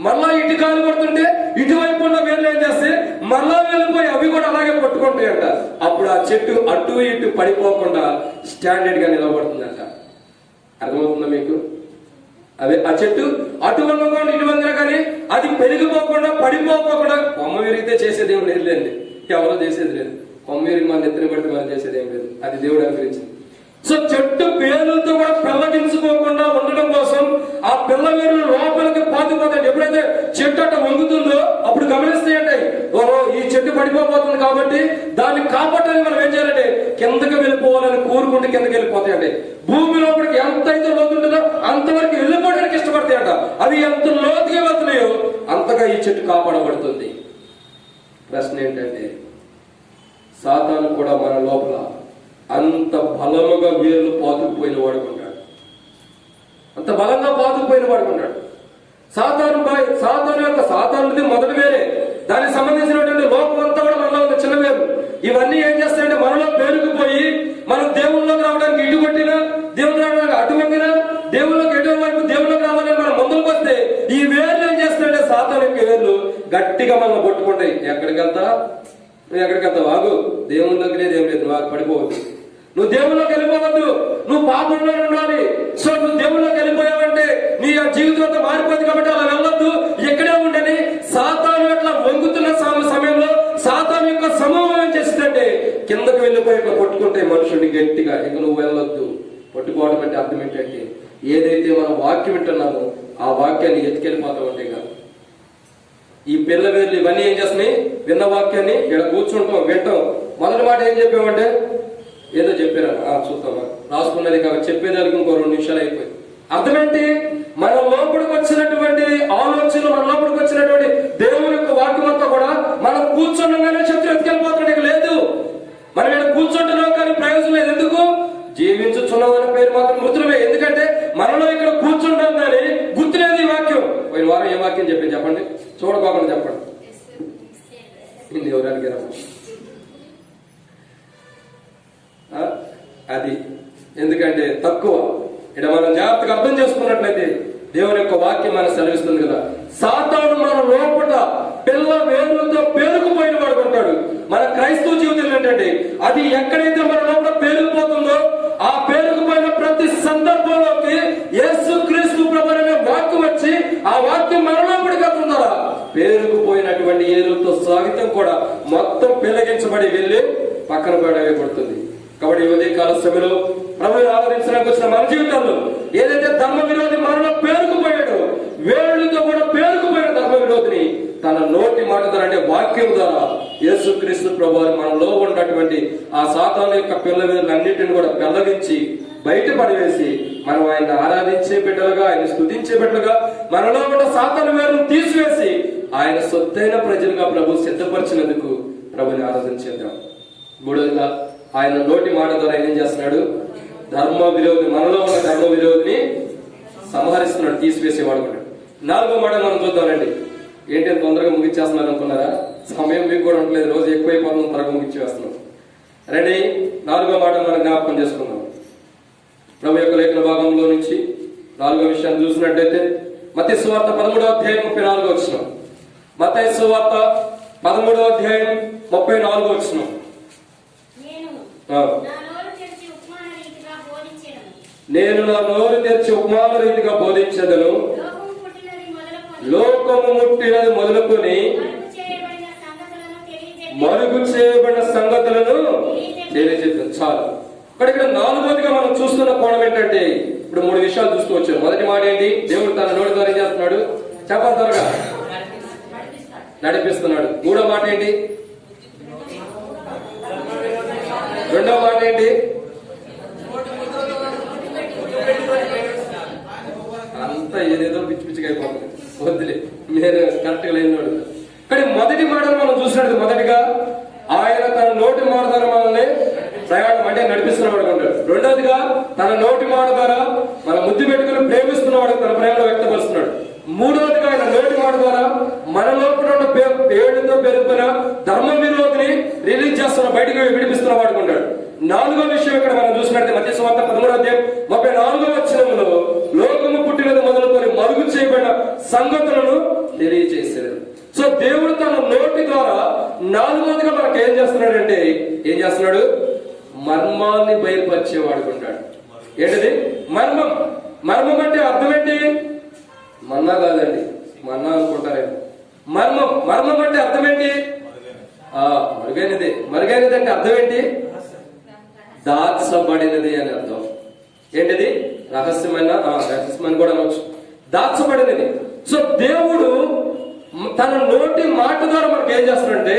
మళ్ళా ఇటు గాలి కొడుతుంటే ఇటువైపు ఉన్న వేర్లు ఏం చేస్తే మళ్ళా వెళ్ళిపోయి అవి కూడా అలాగే పట్టుకుంటాయంట. అప్పుడు ఆ చెట్టు అటు ఇటు పడిపోకుండా స్టాండర్డ్ గా నిలబడుతుందంట. అర్థమవుతుందా మీకు? అదే ఆ చెట్టు అటు వంగకుండా ఇటు వంగినా కానీ అది పెరిగిపోకుండా పడిపోకుండా, కొమ్మ విరిగితే చేసేది ఏం లేదులేండి, ఎవరో చేసేది లేదు. కొమ్మ విరిగి మన ఎత్తున పడితే మనం చేసేది ఏం లేదు, అది దేవుడు అనుగ్రహించింది. సో చెట్టు పేరులతో కూడా పెళ్ళగించుకోకుండా ఉండడం కోసం ఆ పిల్ల వేరు లోపలికి పాతుపోతాయి. ఎప్పుడైతే చెట్టు అట్ట వంగుతుందో అప్పుడు గమనిస్తాయండి, ఓహో ఈ చెట్టు పడిపోతుంది కాబట్టి దాన్ని కాపాడడానికి మనం ఏం చేయాలంటే కిందకి వెళ్ళిపోవాలని కోరుకుంటే కిందకి వెళ్ళిపోతాయండి. భూమి లోపలికి ఎంతైతే లోతుంటుందో అంతవరకు వెళ్ళిపోవడానికి ఇష్టపడతాయంట. అవి ఎంత లోతుగా వెళ్తున్నాయో అంతగా ఈ చెట్టు కాపాడబడుతుంది. ప్రశ్న ఏంటంటే, సాతాను కూడా మన లోపల అంత బలముగా వేర్లు పాతుకుపోయిన వాడుకుంటాడు, అంత బలంగా పాతుకుపోయిన వాడుకుంటాడు. సాతానుది మొదటి వేరే, దానికి సంబంధించినటువంటి లోపం అంతా కూడా మనలో ఉన్న చిన్న వేరు. ఇవన్నీ ఏం చేస్తాయంటే మనలో పేరుకుపోయి మనం దేవుళ్ళలోకి రావడానికి ఇటు కొట్టినా, దేవుళ్ళు రావడానికి అటు వంగినా, దేవుళ్ళకి ఎటు వైపు దేవుళ్ళకి రావాలని మనం ముందుకు వస్తే ఈ వేర్లు ఏం చేస్తాయంటే సాతాను యొక్క వేర్లు గట్టిగా మనం పట్టుకుంటాయి. ఎక్కడికి వెళ్తా, నువ్వు ఎక్కడికి వెళ్తావు, ఆగు, దేవుళ్ళకి లేదు ఏం లేదు, నువ్వు పడిపోవద్దు, నువ్వు దేవుళ్ళకి వెళ్ళిపోవద్దు, నువ్వు పాపంలో ఉండాలి. సో నువ్వు దేవుళ్ళకి వెళ్ళిపోయావంటే నీ జీవితం అంతా మారిపోతుంది కాబట్టి అలా వెళ్ళొద్దు, ఎక్కడే ఉండని సాతాను అట్లా వంగుతున్న సమయంలో సాతాను యొక్క సమూహం ఏం చేస్తుందంటే కిందకు వెళ్ళిపోయి పట్టుకుంటాయి మనుషుడిని గట్టిగా. ఇక నువ్వు వెళ్ళొద్దు. పట్టుకోవడం అంటే అర్థం ఏంటంటే ఏదైతే మనం వాక్యం వింటున్నామో ఆ వాక్యాన్ని ఎత్తుకెళ్ళిపోతాం అంటే కాదు. ఈ పిల్ల వేర్లు ఇవన్నీ ఏం చేస్తున్నాయి, విన్న వాక్యాన్ని ఇక్కడ కూర్చుంటాం వింటాం. మొదటి మాట ఏం చెప్పామంటే ఏదో చెప్పారా చూద్దామా, రాసుకున్నది కాబట్టి చెప్పేదానికి ఇంకో 2 నిమిషాలు అయిపోయింది. అర్థమేంటి, మన లోపలికి వచ్చినటువంటి ఆలోచనలు, మన లోపలికి వచ్చినటువంటి దేవుని యొక్క వాక్యం అంతా కూడా మనం కూర్చుండగానే శక్తి ఎత్తుకెళ్ళిపోతాడు. లేదు, మనం ఇక్కడ కూర్చుంటున్నాం కానీ ప్రయోజనం లేదు. ఎందుకు? జీవించుచున్నామనే పేరు మాత్రం మృతులమే. ఎందుకంటే మనలో ఇక్కడ కూర్చుంటాం కానీ గుర్తులేదు ఈ వాక్యం. పోయిన వారం ఏ వాక్యం చెప్పింది చెప్పండి, చూడకోకుండా చెప్పండి. ఇది ఎవరికి అది ఎందుకంటే తక్కువ. ఇక్కడ మనం జాగ్రత్తగా అర్థం చేసుకున్నట్లయితే దేవుని యొక్క వాక్యం మనం సెలవిస్తుంది కదా, సాతాను మన లోపల పిల్ల వేరులతో పేరుకుపోయిన వాడుకుంటాడు. మన క్రైస్తవ జీవితం ఏంటంటే అది ఎక్కడైతే మన లోపల పేరుకుపోతుందో ఆ పేరుకుపోయిన ప్రతి సందర్భంలోకి యేసుక్రీస్తు ప్రభువు అనే వాక్యం వచ్చి ఆ వాక్యం మన లోపలికి వెళ్తుందా పేరుకుపోయినటువంటి ఏరులతో సాగితం కూడా మొత్తం పెళ్లగించబడి వెళ్ళి పక్కన పడవేయబడుతుంది. కాబట్టి ఉదయ కాల సమయంలో ప్రభువుని ఆరాధించడానికి వచ్చిన మన జీవితాల్లో ఏదైతే ధర్మ విరోధి మనలో పేరుకుపోయాడో, వేళ్ళతో కూడా పేరుకుపోయిన ధర్మ విరోధిని తన నోటి మాట ద్వారా అంటే వాక్యం ద్వారా యేసుక్రీస్తు ప్రభువు మనలో ఉన్నటువంటి ఆ సాతాను యొక్క పిల్ల వేర్లన్నింటిని కూడా పెళ్లగించి బయట పడివేసి మనం ఆయన ఆరాధించే బిడ్డలుగా, ఆయన స్తుతించే బిడ్డలుగా మనలో ఉన్న సాతాను వేరును తీసివేసి ఆయన సొత్తైన ప్రజలుగా ప్రభు సిద్ధపరిచినందుకు ప్రభుని ఆరాధించేద్దాం. మూడోదిగా ఆయన నోటి మాట ద్వారా ఏం చేస్తున్నాడు, ధర్మ విరోధి, మనలో ఉన్న ధర్మ విరోధిని సంహరిస్తున్నాడు, తీసివేసేవాడు. 4వ మాట మనం చూద్దామండి. ఏంటి తొందరగా ముగించేస్తున్నారు అనుకున్నారా? సమయం మీకు కూడా ఉండలేదు, రోజు ఎక్కువైపోతుంది, త్వరగా ముగించేస్తున్నాం. రెడీ? 4వ మాట మనం జ్ఞాపకం చేసుకుందాం. ప్రభు యొక్క లేఖన భాగంలో నుంచి 4వ విషయాన్ని చూసినట్లయితే మత్తయి సువార్త 13వ అధ్యాయం 34వ వచనం. మత్తయి సువార్త 13వ అధ్యాయం 34వ వచనం. నేను నా నోరు తెరిచి ఉపమాన రీతిగా బోధించదను, లోకము ముట్టినది మొదలుకొని మరుగు చేయబడిన సంగతులను తెలియజేద్దాం. చాలు. ఇక్కడ 4వదిగా మనం చూస్తున్న కోణం ఏంటంటే ఇప్పుడు 3 విషయాలు చూస్తూ వచ్చాం. మొదటి మాట ఏంటి, దేవుడు తన నోటి ద్వారా ఏం చేస్తున్నాడు చెప్పాలి, త్వరగా నడిపిస్తున్నాడు. 3వ మాట ఏంటి, 2వ మాట ఏంటి, అంతా ఏదేదో పిచ్చి పిచ్చిగా అయిపోతుంది, వద్దులే నేను కరెక్ట్ గా లేనివాడు. కానీ మొదటి మాటను మనం చూసినట్టు మొదటిగా ఆయన తన నోటి మాట ద్వారా మనల్ని ప్రయాణం అంటే నడిపిస్తున్నవాడు ఉంటాడు. 2వదిగా తన నోటి మాట ద్వారా మన ముద్దు పెట్టుకుని ప్రేమిస్తున్నవాడు తన ప్రేమలో వ్యక్తపరుస్తున్నాడు. 3వదిగా ఆయన నోటి మాట ద్వారా మన లోపల ఏడుతో పెరుగుతున్న ధర్మ విరోధిని రిలీజ్ చేస్తున్న, బయటకు విడిపిస్తున్న వాడు ఉంటాడు. 4వ విషయం ఇక్కడ మనం చూసినట్టు మత్తయి సువార్త 13వ అధ్యాయం 34వ వచనంలో లోకము పుట్టినది మొదలుకొని మరుగు చేయబడిన సంగతులను తెలియజేశారు. సో దేవుడు తన నోటి ద్వారా నాలుగోదిగా మనకు ఏం చేస్తున్నాడంటే, ఏం చేస్తున్నాడు? మర్మాన్ని బయలుపరిచేవాడుకుంటాడు. ఏంటిది మర్మం? మర్మం అంటే అర్థం ఏంటి? మన్నా కాదండి, మన్నా అనుకుంటారేమో. మర్మం, మర్మం అంటే అర్థం ఏంటి? మరుగైనది. మరుగైనది అంటే అర్థం ఏంటి? దాచబడినది అని అర్థం. ఏంటిది? రహస్యమైన, రహస్యమని కూడా అనొచ్చు, దాచబడినది. సో దేవుడు తన నోటి మాట ద్వారా మనకు ఏం చేస్తున్నాడంటే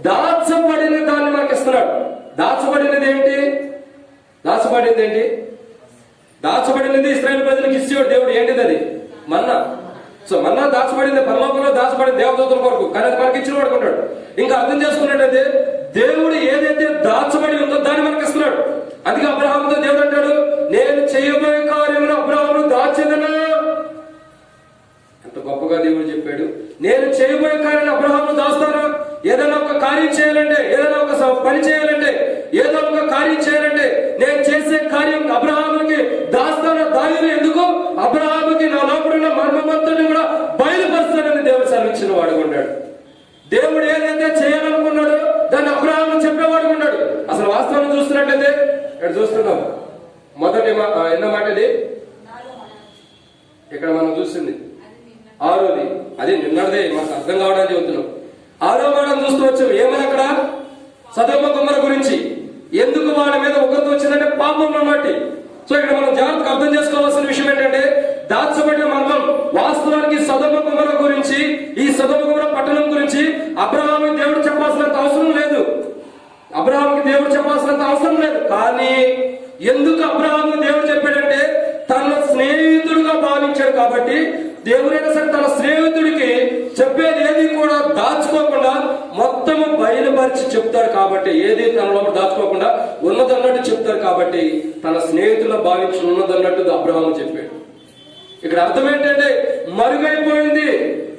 దాచబడిన దాన్ని మనకి ఇస్తున్నాడు. దాచబడినది ఏంటి? దాచబడింది ఏంటి? దాచబడినది ఇశ్రాయేలు ప్రజలకు ఇచ్చేవాడు దేవుడు. ఏంటిది అది? మన్నా. సో మన్నా దాచబడింది, పరలోకంలో దాచబడింది దేవదూతల కొరకు, కానీ అది మనకి ఇచ్చిన వాడు ఉంటాడు. ఇంకా అర్థం చేసుకున్నట్టయితే దేవుడు ఏదైతే దాచబడి ఉందో దాన్ని మనకి ఇస్తున్నాడు. అందుకే అబ్రహాముతో దేవుడు అంటాడు, నేను చేయబోయే కార్యమును అబ్రహామును దాచెదనా. ఎంత గొప్పగా దేవుడు చెప్పాడు. నేను చేయబోయే కార్యాన్ని అబ్రహామును దాస్తాను. ఏదైనా ఒక కార్యం చేయాలంటే, ఏదైనా ఒక పని చేయాలంటే, ఏదో ఒక కార్యం చేయాలంటే నేను చేసే కార్యం అబ్రహాముకి దాస్తాను. దానిని ఎందుకు? అబ్రహాముకి నా లోపడున్న మర్మమంతని కూడా బయలుపరుస్తానని దేవుడు సెలవిచ్చిన వాడు ఉన్నాడు. దేవుడు ఏదైతే చేయాలనుకున్నాడో దాన్ని అబ్రహామును చెప్పేవాడు ఉన్నాడు. అసలు వాస్తవాన్ని చూస్తున్నట్లయితే ఇక్కడ చూస్తున్నాం. మొదటి ఎన్నో మాట ఇది? ఇక్కడ మనం చూస్తుంది 6వది. అది నిన్నదే మనకు అర్థం కావడానికి చెబుతున్నాం. 6వ మాట చూస్తూ వచ్చాం. ఏమని అక్కడ? సదొమ గొమొర్రా గురించి. ఎందుకు వాళ్ళ మీద ఉగ్రత వచ్చిందంటే పాపం అన్నమాట. సో ఇక్కడ మనం జాగ్రత్తగా అర్థం చేసుకోవాల్సిన విషయం ఏంటంటే దాచబడిన మర్మం. వాస్తవానికి సదొమ గొమొర్రా గురించి, ఈ సదొమ గొమొర్రా పట్టణం గురించి అబ్రహాముకి దేవుడు చెప్పాల్సినంత అవసరం లేదు. అబ్రహాముకి దేవుడు చెప్పాల్సినంత అవసరం లేదు. కానీ ఎందుకు అబ్రహాముకి దేవుడు చెప్పాడంటే తన స్నేహితుడుగా భావించాడు. కాబట్టి దేవుడైనా సరే తన స్నేహితుడికి చెప్పేది ఏది కూడా దాచుకోకుండా మొత్తము బయలుపరిచి చెప్తాడు. కాబట్టి ఏది తన లోపల దాచుకోకుండా ఉన్నదన్నట్టు చెప్తాడు. కాబట్టి తన స్నేహితుల్లో భావించి ఉన్నదన్నట్టు అబ్రహాము చెప్పాడు. ఇక్కడ అర్థం ఏంటంటే మరుగైపోయింది.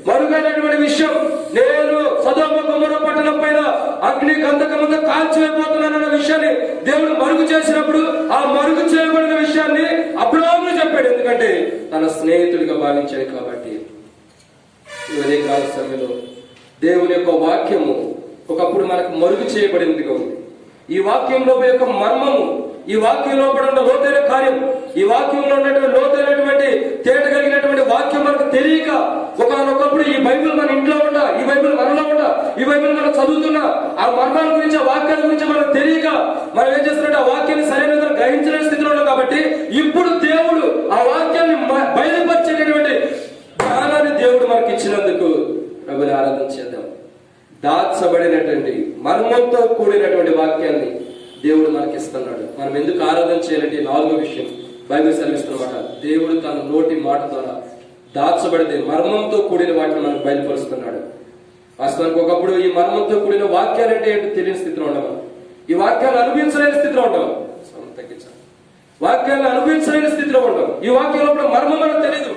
మరుగైనటువంటి విషయం, నేను సదొమ గొమొర్రా పట్టణం పైన అగ్ని గంధకముతో కాల్చివేయబోతున్నానన్న విషయాన్ని దేవుడు మరుగు చేసినప్పుడు ఆ మరుగు చేయబడిన విషయాన్ని అబ్రహాము చెప్పాడు. ఎందుకంటే తన స్నేహితుడిగా భావించాడు. కాబట్టి ఈ కాల సమయంలో దేవుని యొక్క వాక్యము ఒకప్పుడు మనకు మరుగు చేయబడినదిగా ఉంది. ఈ వాక్యంలో యొక్క మర్మము, ఈ వాక్యంలో ఉన్న లోతైన కార్యం, ఈ వాక్యంలో ఉన్నటువంటి లోతైనటువంటి తేట కలిగినటువంటి వాక్యం మనకు తెలియక ఒకనొకప్పుడు ఈ బైబిల్ మన ఇంట్లో ఉండ, ఈ బైబిల్ మనలో ఉండ, ఈ బైబిల్ మనం చదువుతున్నా ఆ మర్మాల గురించి, ఆ వాక్యాల గురించి మనకు తెలియక మనం ఏం చేస్తున్నట్టు ఆ వాక్యాన్ని సరైన విధంగా గ్రహించలేని స్థితిలో ఉన్నాం. కాబట్టి ఇప్పుడు దేవుడు ఆ వాక్యాన్ని బయలుపరిచేటటువంటి జ్ఞానాన్ని దేవుడు మనకి ఇచ్చినందుకు ప్రభుని ఆరాధన చేద్దాం. దాచబడినటువంటి మర్మంతో కూడినటువంటి వాక్యాన్ని దేవుడు మనకి ఇస్తున్నాడు. మనం ఎందుకు ఆరాధన చేయాలంటే 4వ విషయం బైబిల్ సెలవిస్తున్నమాట. దేవుడు తన నోటి మాట ద్వారా దాచబడితే మర్మంతో కూడిన వాటిని మనకు బయలుపరుస్తున్నాడు. వాస్తవానికి ఒకప్పుడు ఈ మర్మంతో కూడిన వాక్యాలంటే ఏంటో తెలియని స్థితిలో ఉండవు. ఈ వాక్యాలు అనుభవించలేని స్థితిలో ఉండవు. తగ్గించాలి. వాక్యాలను అనుభవించలేని స్థితిలో ఉండవు. ఈ వాక్యం లోపల మర్మం మనకు తెలియదు.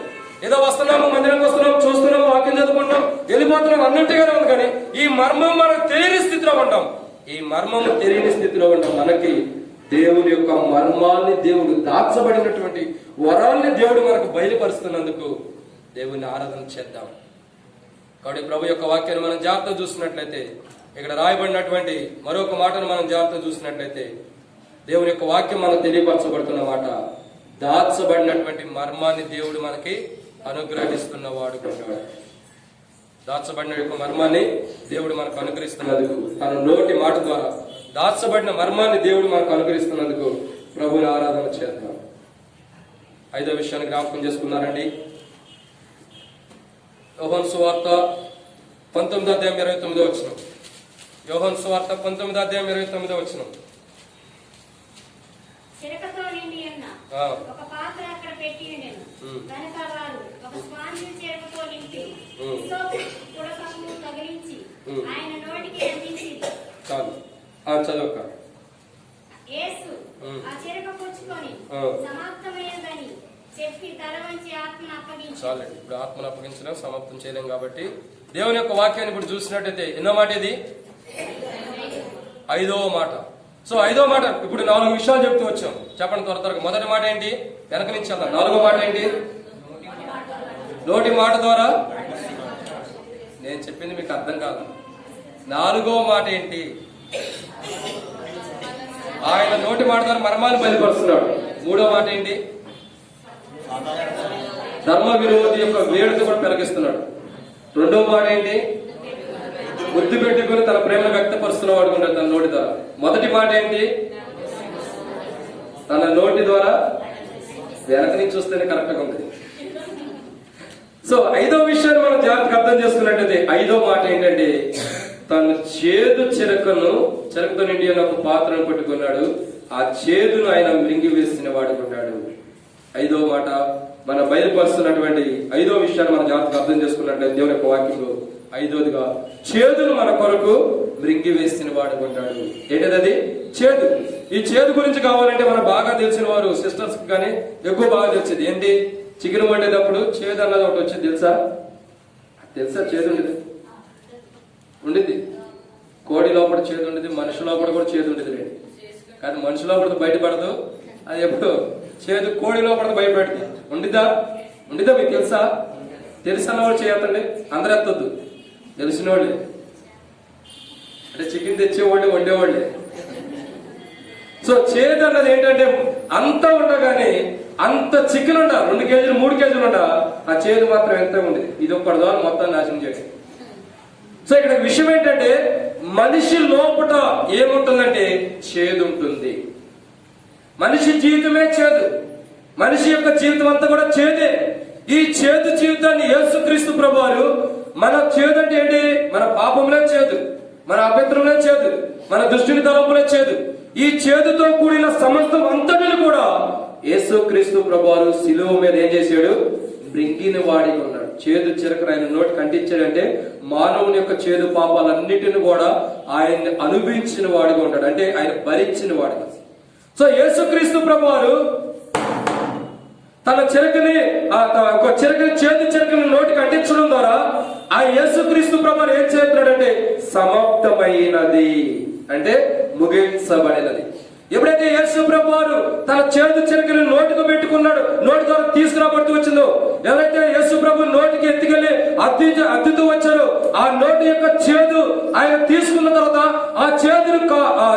ఏదో వస్తున్నాము, మందిరంకి వస్తున్నాము, చూస్తున్నాము, వాక్యం చదువుకుంటాం, వెళ్ళిపోతున్నాం అన్నట్టుగానే ఉంది. కానీ ఈ మర్మం మనకు తెలియని స్థితిలో ఉంటాం. ఈ మర్మము తెలియని స్థితిలో ఉంటాం. మనకి దేవుని యొక్క మర్మాన్ని, దేవుడు దాచబడినటువంటి వరాల్ని దేవుడు మనకు బయలుపరుస్తున్నందుకు దేవుని ఆరాధన చేద్దాం. కాబట్టి ప్రభు యొక్క వాక్యాన్ని మనం జాగ్రత్త చూసినట్లయితే, ఇక్కడ రాయబడినటువంటి మరొక మాటను మనం జాగ్రత్త చూసినట్లయితే, దేవుని యొక్క వాక్యం మనకు తెలియపరచబడుతున్న మాట, దాచబడినటువంటి మర్మాన్ని దేవుడు మనకి అనుగ్రహిస్తున్నవాడు ఉంటాడు. దాచబడిన యొక్క మర్మాన్ని దేవుడు మనకు అనుగ్రహిస్తున్నందుకు, తన నోటి మాట ద్వారా దాచబడిన మర్మాన్ని దేవుడు మనకు అనుగ్రహిస్తున్నందుకు ప్రభుని ఆరాధన చేద్దాం. 5వ విషయాన్ని జ్ఞాపకం చేసుకున్నారండి. యోహాను సువార్త 19వ అధ్యాయం 29వ వచనం. యోహాను సువార్త 19వ అధ్యాయం 29వ వచనం. చిరకతో నిండి ఉన్న ఒక పాత్ర అక్కడ పెట్టి ఉండెను. కనుక వారు ఒక స్పాంజి చిరకతో నింపి హిస్సోపు పుడకము తగిలించి ఆయన నోటికి అందించింది. చాలు, చదవక. యేసు ఆ చిరక పుచ్చుకొని సమాప్తమైనదని చెప్పి తల వంచి ఆత్మను అప్పగించాడు. చాలండి, ఇప్పుడు ఆత్మను అప్పగించడం సమాప్తం చేయలేం. కాబట్టి దేవుని యొక్క వాక్యాన్ని ఇప్పుడు చూసినట్టయితే ఎన్నో మాట ఇది? 5వ మాట. సో 5వ మాట ఇప్పుడు 4 విషయాలు చెప్తూ వచ్చాం. చెప్పండి త్వర త్వరగా. మొదటి మాట ఏంటి? వెనక నుంచి వెళ్దాం. 4వ మాట ఏంటి? నోటి మాట ద్వారా నేను చెప్పింది మీకు అర్థం కాదు. 4వ మాట ఏంటి? ఆయన నోటి మాట ద్వారా మర్మాలు బయలుపరుస్తున్నాడు. 3వ మాట ఏంటి? ధర్మ విరోధి యొక్క వేడుక కూడా పెరిగిస్తున్నాడు. 2వ మాట ఏంటి? బుద్ధి పెట్టుకుని తన ప్రేమను వ్యక్తపరుస్తున్న వాడు ఉంటాడు తన నోటి ద్వారా. మొదటి మాట ఏంటి? తన నోటి ద్వారా వెనక నుంచి వస్తేనే కరెక్ట్ గా ఉంది. సో 5వ విషయాన్ని మనం జాగ్రత్తగా అర్థం చేసుకున్నట్లయితే 5వ మాట ఏంటంటే తను చేదు చెరకుతో నిండి అని ఒక పాత్రను పట్టుకున్నాడు. ఆ చేదును ఆయన మృంగి వేసిన వాడుకున్నాడు. 5వ మాట మన బయలుపరుస్తున్నటువంటి 5వ విషయాన్ని మనం జాగ్రత్తగా అర్థం చేసుకున్నట్లయితే దేవుని యొక్క వాక్యంలో 5వదిగా చేదును మన కొరకు మృంగి వేసిన వాడుకుంటాడు. ఏంటది? చేదు. ఈ చేదు గురించి కావాలంటే మనం బాగా తెలిసిన వారు సిస్టర్స్ కానీ ఎక్కువ బాగా తెలిసేది ఏంటి? చికెన్ వండేటప్పుడు చేదు అన్నది ఒకటి వచ్చేది తెలుసా? చేదు ఉండేది ఉండిద్ది. కోడి లోపల చేదు ఉండేది, మనిషి లోపల కూడా చేదు ఉండేది లేండి. కానీ మనిషి లోపల బయటపడదు, అది ఎప్పుడు చేదు కోడి లోపల బయటపడుతుంది. ఉండిద్దా మీకు తెలుసా? తెలిసిన వాళ్ళు చేయొద్దండి, అందరూ ఎత్తొద్దు. తెలిసిన వాళ్ళే అంటే చికెన్ తెచ్చేవాళ్ళే, వండేవాళ్ళే. సో చేదు అన్నది ఏంటంటే అంత ఉండగానే అంత చికెన్ ఉండ 2 కేజీలు 3 కేజీలు ఉండ ఆ చేదు మాత్రం ఎంత ఉంది. ఇది ఒక్కడి ద్వారా మొత్తాన్ని నాశనం చేసి. సో ఇక్కడ విషయం ఏంటంటే మనిషి లోపల ఏముంటుందంటే చేదు ఉంటుంది. మనిషి జీవితమే చేదు. మనిషి యొక్క జీవితం అంతా కూడా చేదే. ఈ చేదు జీవితాన్ని యేసుక్రీస్తు ప్రభువారు మన చేదు అంటే ఏంటి? మన పాపంలో చేదు, మన అభ్యంతరంలో చేదు, మన దృష్టిని తలంపులే చేదు. ఈ చేదుతో కూడిన సమస్తం అంతటిని కూడా యేసుక్రీస్తు ప్రభువారు శిలువ మీద ఏం చేశాడు? మృంగిన వాడి ఉన్నాడు. చేదు చిరకను ఆయన నోటి కంటించాడంటే మానవుని యొక్క చేదు పాపాలన్నిటిని కూడా ఆయన్ని అనుభవించిన వాడిగా ఉంటాడు, అంటే ఆయన భరించిన వాడిగా. సో యేసుక్రీస్తు ప్రభువారు తన చిరకని చేదు చిరకని నోటికి అంటించడం ద్వారా ఆ యేసుక్రీస్తు ప్రభువారు ఏం చేస్తున్నాడంటే సమాప్తమైనది అంటే ముగించబడినది. ఎప్పుడైతే యేసు ప్రభువారు తన చేదు చిరకని నోటితో పెట్టుకున్నాడు, నోటి ద్వారా తీసుకురాబడుతూ వచ్చిందో, ఎవరైతే యేసు ప్రభు నోటికి ఎత్తుకెళ్లి అద్దుతూ వచ్చారో ఆ నోటి యొక్క చేదు ఆయన తీసుకున్న తర్వాత ఆ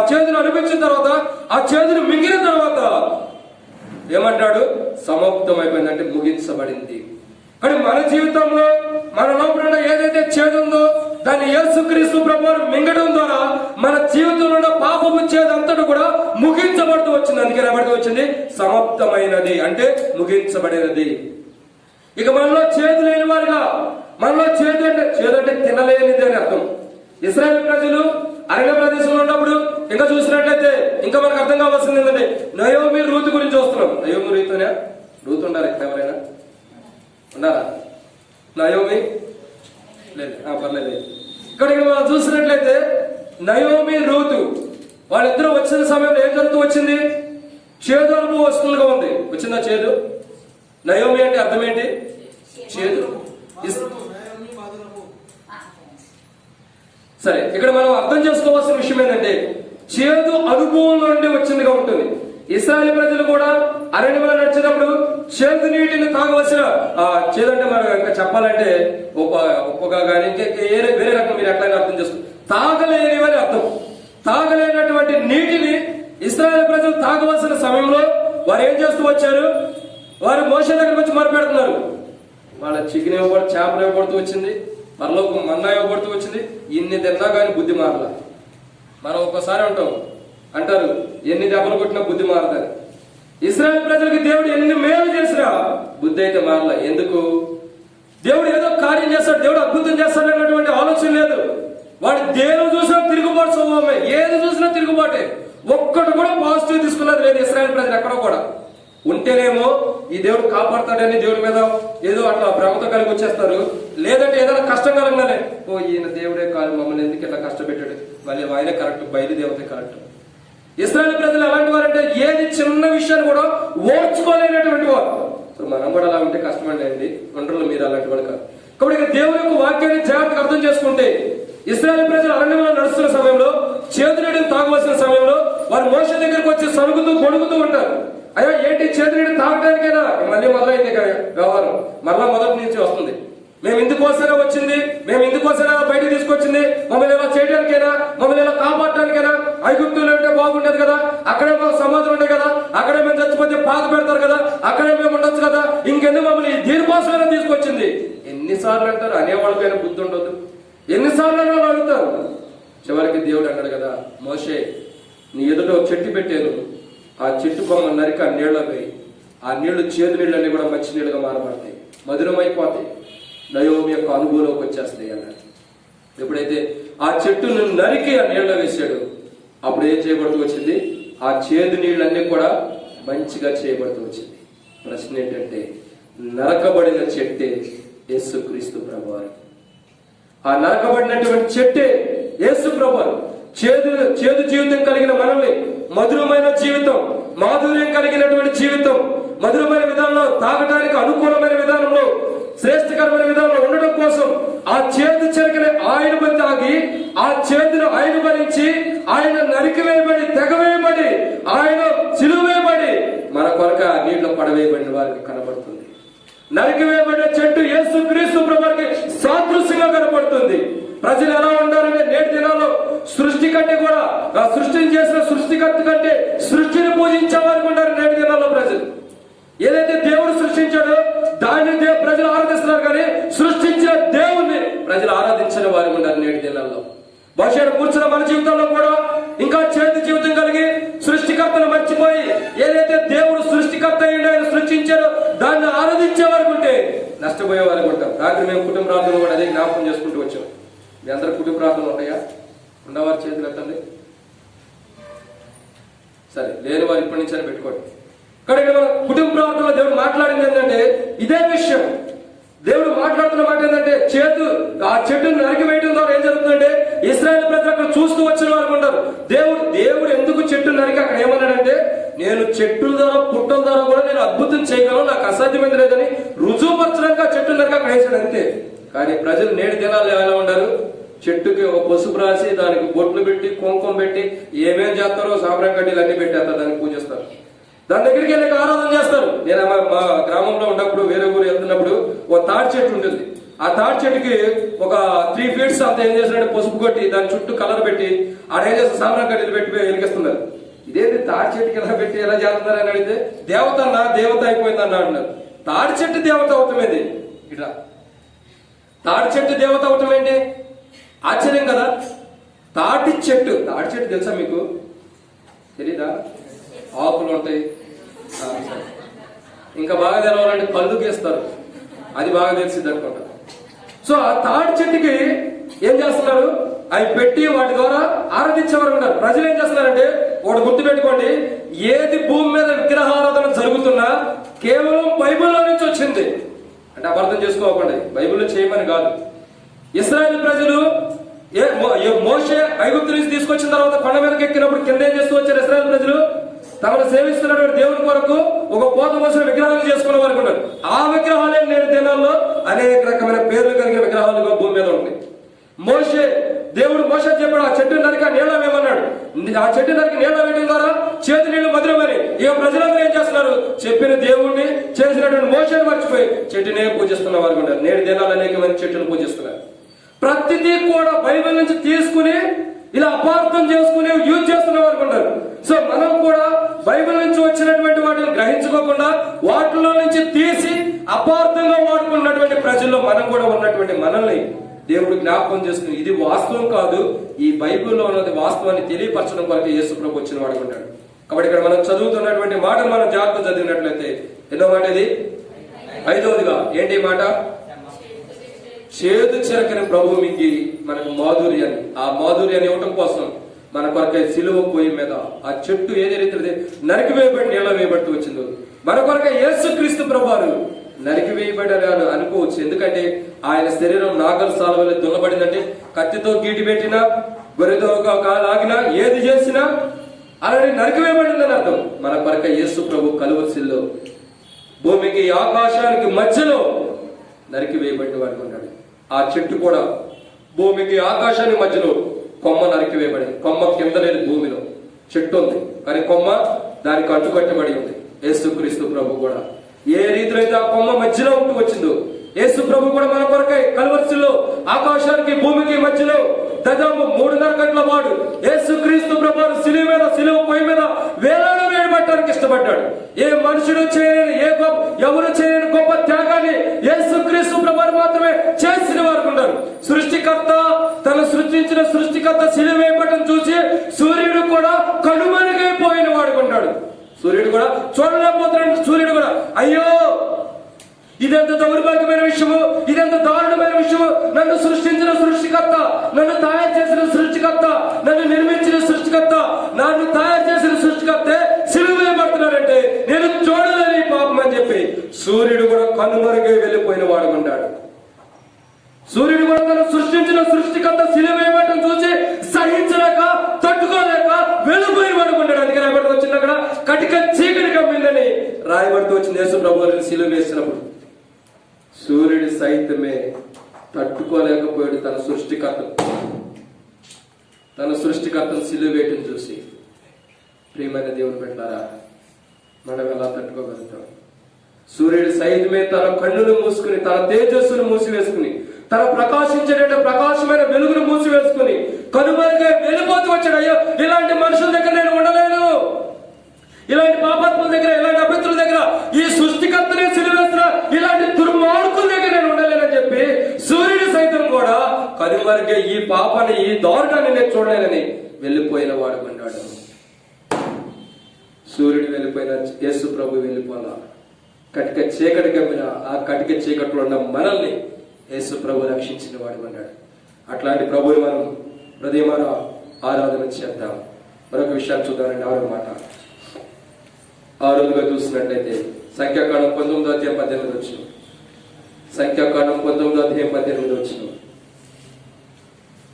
చేదును అనిపించిన తర్వాత ఆ చేదును మింగిన తర్వాత ఏమంటాడు? సమాప్తం అయిపోయింది, అంటే ముగించబడింది. కానీ మన జీవితంలో మన లోపల ఏదైతే చేదు ఉందో దాన్ని యేసుక్రీస్తు ప్రభువారు మింగడం ద్వారా మన జీవితంలో పాపము చేదు అంతటా కూడా ముగించబడుతూ వచ్చింది. అందుకే రాబడుతూ వచ్చింది సమాప్తమైనది, అంటే ముగించబడినది. ఇక మనలో చేదు లేని వారుగా, మనలో చేదు అంటే తినలేనిది అని అర్థం. ఇశ్రాయేలు ప్రజలు అరణ్య ప్రదేశంలో ఉన్నప్పుడు ఇంకా చూసినట్లయితే ఇంకా మనకు అర్థం కావాల్సింది ఏంటంటే నయోమి రూతు గురించి వస్తున్నాం. నయోమి రూతునే రూతు ఉండాలి, ఎవరైనా ఉండాలా? నయోమి లేదు, పర్లేదు. ఇక్కడ మనం చూసినట్లయితే నయోమి రూతు వాళ్ళిద్దరూ వచ్చిన సమయంలో ఏం జరుగుతూ వచ్చింది? చేదు అనుభవం వస్తుందిగా ఉంది. వచ్చిందా చేదు? నయోమి అంటే అర్థం ఏంటి? చేదు. సరే, ఇక్కడ మనం అర్థం చేసుకోవాల్సిన విషయం ఏంటంటే చేదు అనుభవం నుండి వచ్చిందిగా ఉంటుంది. ఇశ్రాయేలు ప్రజలు కూడా అరణ్యంలో నడిచేటప్పుడు చేదు నీటిని తాగవలసిన, చేదంటే మనం ఇంకా చెప్పాలంటే ఉప్పుగా కానీ వేరే రకం మీరు ఎట్లయినా అర్థం చేసుకోండి, తాగలేని అని అర్థం. తాగలేనటువంటి నీటిని ఇశ్రాయేలు ప్రజలు తాగవలసిన సమయంలో వారు ఏం చేస్తూ వచ్చారు? వారు మోషే దగ్గరికి వచ్చి మొరపెడుతున్నారు. వాళ్ళ చికెన్ ఇవ్వబడి, చేపలు ఇవ్వబడుతూ వచ్చింది, పరలోకం మన్నా ఇవ్వబడుతూ వచ్చింది. ఇన్ని తిన్నా కానీ బుద్ధి మారల. మనం ఒక్కోసారి అంటారు ఎన్ని దెబ్బలు కొట్టినా బుద్ధి మారుతుంది. ఇశ్రాయేలు ప్రజలకి దేవుడు ఎన్ని మేలు చేసినా బుద్ధి అయితే మారల. ఎందుకు? దేవుడు ఏదో కార్యం చేస్తాడు, దేవుడు అద్భుతం చేస్తాడు అన్నటువంటి ఆలోచన లేదు. వాడు దేని చూసినా తిరుగుబాటు స్వభావమే, ఏది చూసినా తిరుగుబాటే. ఒక్కటి కూడా పాజిటివ్ తీసుకున్నది లేదు ఇశ్రాయేలు ప్రజలు ఎక్కడో కూడా. ఉంటేనేమో ఈ దేవుడు కాపాడతాడని దేవుడి మీద ఏదో అట్లా భ్రమతో కలిగి వచ్చేస్తారు. లేదంటే ఏదైనా కష్టం కలగలే, ఈయన దేవుడే కాదు, మమ్మల్ని ఎందుకు ఇట్లా కష్టపెట్టాడు, మళ్ళీ ఆయనే కరెక్ట్, బయలుదేవతే కరెక్ట్. ఇశ్రాయేలు ప్రజలు ఎలాంటి వారంటే ఏది చిన్న విషయాన్ని కూడా ఓర్చుకోలేనటువంటి వారు. సో మనం కూడా అలా ఉంటే కష్టమండి. ఒంటరిలో మీరు అలాంటి వాడు కాదు. కాబట్టి దేవుని యొక్క వాక్యాన్ని జాగ్రత్తగా అర్థం చేసుకుంటే ఇశ్రాయేలు ప్రజలు అరణ్యంలో నడుస్తున్న సమయంలో చేదు నీటిని తాగవలసిన సమయంలో వారు మోషే దగ్గరికి వచ్చి సరుగుతూ గొడుగుతూ ఉంటారు. అయ్యా ఏంటి చేదు నీటిని తాగడానికైనా? మళ్ళీ మొదలైంది వ్యవహారం, మరలా మొదటి నుంచి వస్తుంది. మేము ఇందుకోసమే వచ్చింది, మేము ఇందుకోసమే బయటకు తీసుకొచ్చింది, మమ్మల్ని ఇలా చేయడానికైనా, మమ్మల్ని ఇలా కాపాడటానికైనా. ఐగుప్తులు అంటే బాగుండేది కదా, అక్కడే మాకు సమాధులు ఉంటాయి కదా, అక్కడే మేము చచ్చిపోతే పాత పెడతారు కదా, అక్కడే మేము ఉండొచ్చు కదా, ఇంకెందుకు మమ్మల్ని దీనికోసమైనా తీసుకొచ్చింది. ఎన్నిసార్లు అంటారు? అనేవాళ్ళకైనా బుద్ధి ఉండదు, ఎన్నిసార్లు వాళ్ళు అడుగుతారు. చివరికి దేవుడు అన్నాడు కదా, మోషే నీ ఎదుట ఒక చెట్టు పెట్టాను, ఆ చెట్టు కొమ్మ నరికి ఆ నీళ్ళ పోయి, ఆ నీళ్లు చేదు నీళ్ళన్నీ కూడా మంచి నీళ్ళుగా మారబడతాయి, మధురమైపోతాయి, నయోమి యొక్క అనుభవంలోకి వచ్చేస్తాయి అన్నాడు. ఎప్పుడైతే ఆ చెట్టును నరికి ఆ నీళ్ళ వేశాడు, అప్పుడు ఏం చేయబడుతూ వచ్చింది? ఆ చేదు నీళ్ళన్నీ కూడా మంచిగా చేయబడుతూ వచ్చింది. ప్రశ్న ఏంటంటే, నరకబడిన చెట్టే యేసుక్రీస్తు ప్రభువారు. ఆ నరకబడినటువంటి చెట్టే యేసు ప్రభువారు. చేదు జీవితం కలిగిన మనల్ని మధురమైన జీవితం, మాధుర్యం కలిగినటువంటి జీవితం, మధురమైన విధానంలో, తాగడానికి అనుకూలమైన విధానంలో, శ్రేష్టకరమైన విధానంలో ఉండడం కోసం ఆ చేదు చెరకని ఆయన తాగి, ఆ చేదును ఆయన భరించి, ఆయన నరికివేయబడి, తెగవేయబడి, ఆయన సిలువేయబడి మన కొరకు ఆ నీటిలో పడవేయబడిన వారికి కనబడుతుంది. నరికివేయబడిన చెట్టు యేసుక్రీస్తు ప్రభువుకి సాదృశ్యంగా కనబడుతుంది. ప్రజలు ఎలా ఉండాలంటే, నేటి దినాల్లో సృష్టి కంటే కూడా, ఆ సృష్టిని చేసిన సృష్టికర్త కంటే సృష్టిని పూజించే వారికి ఉన్నారు నేటి దినాల్లో ప్రజలు. ఏదైతే దేవుడు సృష్టించాడో దాన్ని ప్రజలు ఆరాధిస్తున్నారు, కానీ సృష్టించిన దేవుణ్ణి ప్రజలు ఆరాధించిన వారికి ఉన్నారు నేటి దినాల్లో. బహుశా కూర్చున్న మన జీవితంలో కూడా ఇంకా చేతి జీవితం కలిగి సృష్టికర్తను మర్చిపోయి, ఏదైతే దేవుడు సృష్టికర్త అయ్యి ఆయన సృష్టించారో దాన్ని ఆరాధించే వారికి ఉంటే నష్టపోయే వారికి ఉంటాం. రాత్రి మేము కుటుంబ ప్రార్థనలు కూడా అదే జ్ఞాపకం చేసుకుంటూ వచ్చాం. మీ అందరూ కుటుంబ ప్రార్థనలు ఉంటాయా? ఉన్నవారి చేతులు ఎత్తండి. సరే, లేని వారు ఇప్పటి నుంచి పెట్టుకోండి. కానీ మన కుటుంబ ప్రార్థనలో దేవుడు మాట్లాడింది ఏంటంటే ఇదే విషయం. దేవుడు మాట్లాడుతున్న మాట ఏంటంటే, ఆ చెట్టును నరికి వేయడం ద్వారా ఏం జరుగుతుందంటే, ఇశ్రాయేలు ప్రజలు అక్కడ చూస్తూ వచ్చిన వారు ఉంటారు. దేవుడు ఎందుకు చెట్టు నరికి అక్కడ ఏమన్నాడంటే, నేను చెట్టుల ద్వారా, పుట్టల ద్వారా కూడా నేను అద్భుతం చేయగలను, నాకు అసాధ్యమైంది లేదని రుజువుపరచడానికి ఆ చెట్టు నరికి అక్కడ వేసాడు అంతే. కానీ ప్రజలు నేటి దినాలు ఎలా ఉంటారు? చెట్టుకి ఒక పసుపు రాసి, దానికి బొట్లు పెట్టి, కుంకుమ పెట్టి, ఏమేం చేస్తారో సాంబ్రాణి కడ్డీలు అన్ని పెట్టేస్తారు, దాన్ని పూజిస్తారు, దాని దగ్గరికి వెళ్ళి ఆరాధన చేస్తారు. నేను మా గ్రామంలో ఉన్నప్పుడు, వేరే ఊరు వెళ్తున్నప్పుడు ఒక తాడి చెట్టు ఉంటుంది. ఆ తాడి చెట్టుకి ఒక 3 feet అంత ఏం చేస్తున్నాడు, పసుపు కొట్టి దాని చుట్టూ కలర్ పెట్టి ఆడేం చేస్తారు, సాంబ్రాణి కడ్డీలు పెట్టి వెలిగిస్తున్నారు. ఇదేంటి తాడి చెట్టుకి ఎలా పెట్టి ఎలా చేస్తున్నారు అని అడిగితే, దేవత అయిపోయిందన్న అంటున్నారు. తాడి చెట్టు దేవత అవటమేంటి? ఇట్లా తాడి చెట్టు దేవత అవటం ఏంటి? ఆశ్చర్యం కదా. తాటి చెట్టు తెలుసా మీకు? తెలీదా? ఆకులు ఉంటాయి. ఇంకా బాగా తెలవాలంటే కళ్ళు గీస్తారు, అది బాగా తెలిసింది అనుకుంటా. సో ఆ తాడి చెట్టుకి ఏం చేస్తున్నారు? అవి పెట్టి వాటి ద్వారా ఆరాధించేవారు ఉంటారు. ప్రజలు ఏం చేస్తున్నారంటే, ఒకటి గుర్తు పెట్టుకోండి, ఏది భూమి మీద విగ్రహారాధన జరుగుతున్నా కేవలం బైబిల్లో నుంచి వచ్చింది. అంటే అపార్థం చేసుకోకండి, బైబిల్లో చేయమని కాదు. ఇశ్రాయేలు ప్రజలు మోషే ఐగుప్తు నుంచి తీసుకొచ్చిన తర్వాత కొండ మీదకి ఎక్కినప్పుడు కింద ఏం చేస్తూ వచ్చారు? ఇశ్రాయేలు ప్రజలు తమను సేవిస్తున్నటువంటి దేవుని కొరకు ఒక పోత మోసిన విగ్రహాలు చేసుకునే వారికి ఉన్నారు. ఆ విగ్రహాలే నేటి దినాల్లో అనేక రకమైన పేర్లు కలిగిన విగ్రహాలుగా భూమి మీద ఉంటాయి. దేవుడు మోషే చెప్పాడు, ఆ చెట్టు నరికి నీళ్ళ వేయమన్నాడు. ఆ చెట్టు నరికి నీళ్ళ వేయడం ద్వారా చేతి నీళ్లు మధురమని. ఇక ప్రజలందరూ ఏం చేస్తున్నారు? చెప్పిన దేవుణ్ణి, చేసినటువంటి మోషేని మర్చిపోయి చెట్టునే పూజిస్తున్న వారికి ఉన్నారు. నేటి దినాలు అనేక మంది చెట్టును పూజిస్తున్నారు. ప్రతిదీ కూడా బైబిల్ నుంచి తీసుకుని ఇలా అపార్థం చేసుకుని యూజ్ చేస్తున్న వారికి ఉన్నారు. సో మనం కూడా బైబిల్ నుంచి వచ్చినటువంటి వాటిని గ్రహించుకోకుండా వాటిలో నుంచి తీసి అపార్థంగా వాడుకున్నటువంటి ప్రజల్లో మనం కూడా ఉన్నటువంటి మనల్ని దేవుడు జ్ఞాపకం చేసుకుని, ఇది వాస్తవం కాదు, ఈ బైబిల్లో ఉన్నది వాస్తవాన్ని తెలియపరచడం కొరకు యేసు ప్రభు వచ్చిన వాడు ఉంటాడు. కాబట్టి ఇక్కడ మనం చదువుతున్నటువంటి మాటలు మనం జాగ్రత్త చదివినట్లయితే, ఎన్నో మాట ఇది? 5వదిగా ఏంటి మాట? చేదు చెరకని ప్రభు మింగి మనకు మాధుర్యాన్ని, ఆ మాధుర్యాన్ని ఇవ్వటం కోసం మన కొరకై సిలువ పొయ్యి మీద ఆ చెట్టు ఏది రీతి నరికి వేయబడి నీళ్ళ వేయబడుతూ వచ్చిందో, మన కొరకై యేసుక్రీస్తు ప్రభువారు నరికి వేయబడ్డారు అనుకోవచ్చు. ఎందుకంటే ఆయన శరీరం నాగల సాల్వలో దున్నబడిందంటే, కత్తితో గీటి పెట్టినా, గొర్రెతో లాగినా, ఏది చేసినా అలాగే నరికి వేయబడిందని అర్థం. మన కొరకై యేసు ప్రభు కలువరిశిల్లో భూమికి ఆకాశానికి మధ్యలో నరికి వేయబడిన వాడికి ఉన్నాడు. ఆ చెట్టు కూడా భూమికి ఆకాశానికి మధ్యలో కొమ్మ నరికి వేయబడింది. కొమ్మ కింద లేదు, భూమిలో చెట్టు ఉంది, కానీ కొమ్మ దానికి అడ్డుకట్టబడి ఉంది. యేసుక్రీస్తు ప్రభు కూడా ఏ రీతిలో అయితే ఆ కొమ్మ మధ్యలో ఉంటూ వచ్చిందో, యేసు ప్రభు కూడా మన కొరకై కల్వరిలో ఆకాశానికి భూమికి మధ్యలో దాదాపు 3.5 గంటల పాటు యేసు క్రీస్తు ప్రభు సిలువ పొయ్యి మీద వేలాడు వేయబట్టడానికి ఇష్టపడ్డాడు. ఏ మనుషుడు చేయని, ఎవరు చేయని గొప్ప త్యాగాన్ని యేసు క్రీస్తు ప్రభు మాత్రమే చేసిన వారు ఉన్నారు. సృష్టికర్త తను సృష్టించిన సృష్టికర్త సిలువ వేయబట్టం చూసి సూర్యుడు కూడా కనుమరుగైపోయిన వాడు ఉన్నాడు. సూర్యుడు కూడా చూడలేకపోతున్నాడు. సూర్యుడు కూడా అయ్యో ఇదెంత దౌర్భాగ్యమైన విషయము, ఇదెంత దారుణమైన విషయము, నన్ను సృష్టించిన సృష్టికర్త, నన్ను తయారు చేసిన సృష్టికర్త, నన్ను నిర్మించిన సృష్టికర్త, నన్ను తయారు చేసిన సృష్టికర్తే సిలువ వేయబడుతున్నాడంటే నేను చూడలేని పాపం అని చెప్పి సూర్యుడు కూడా కనుమరుగై వెళ్ళిపోయిన వాడు అన్నాడు. సూర్యుడు కూడా తను సృష్టించిన సృష్టికర్త సిలువ వేయబడటం చూసి సహించలేక, తట్టుకోలేక వెళ్ళిపోయిన వాడు అన్నాడు. అందుకే రాయబడుతూ వచ్చింది అక్కడ కటిక చీకటి కమ్మిందని రాయబడుతూ వచ్చింది. యేసు ప్రభువుని సిలువ వేసినప్పుడు సూర్యుడి సైతమే తట్టుకోలేకపోయాడు తన సృష్టికర్తను సిలువ వేయటం చూసి. ప్రియమైన దేవుని పెట్టారా, మనం ఎలా తట్టుకోగలుగుతాం? సూర్యుడి సైతమే తన కన్నులు మూసుకుని, తన తేజస్సును మూసివేసుకుని, తన ప్రకాశమైన వెలుగును మూసివేసుకుని కనుమరుగా వెళ్ళిపోతూ వచ్చాడు. అయ్యో ఇలాంటి మనుషుల దగ్గర నేను ఉండలేను, ఇలాంటి పాపాత్ముల దగ్గర, ఇలాంటి అభిత్రుల దగ్గర, ఈ సృష్టికర్తనే సిలువేస్తున్నా, ఇలాంటి దుర్మార్గుల దగ్గర నేను ఉండలేనని చెప్పి సూర్యుడు సైతం కూడా కనుమరుగే ఈ పాపాన్ని, ఈ దారుణాన్ని నేను చూడలేనని వెళ్ళిపోయిన వాడు అన్నాడు. సూర్యుడు వెళ్ళిపోయిన యేసు ప్రభు వెళ్ళిపోలా. కటిక చీకటి కమ్మిన ఆ కటిక చీకట్లో ఉన్న మనల్ని యేసు ప్రభు రక్షించిన వాడు అన్నాడు. అట్లాంటి ప్రభుని మనం హృదయమాన ఆరాధన చేద్దాం. మరొక విషయాన్ని చూద్దామండి. 6వ మాట 6గా చూసినట్లయితే సంఖ్యాకాండం 19వ అధ్యాయం 18 వచ్చిన. సంఖ్యాకాండం 19వ అధ్యాయం 18 వచ్చిన.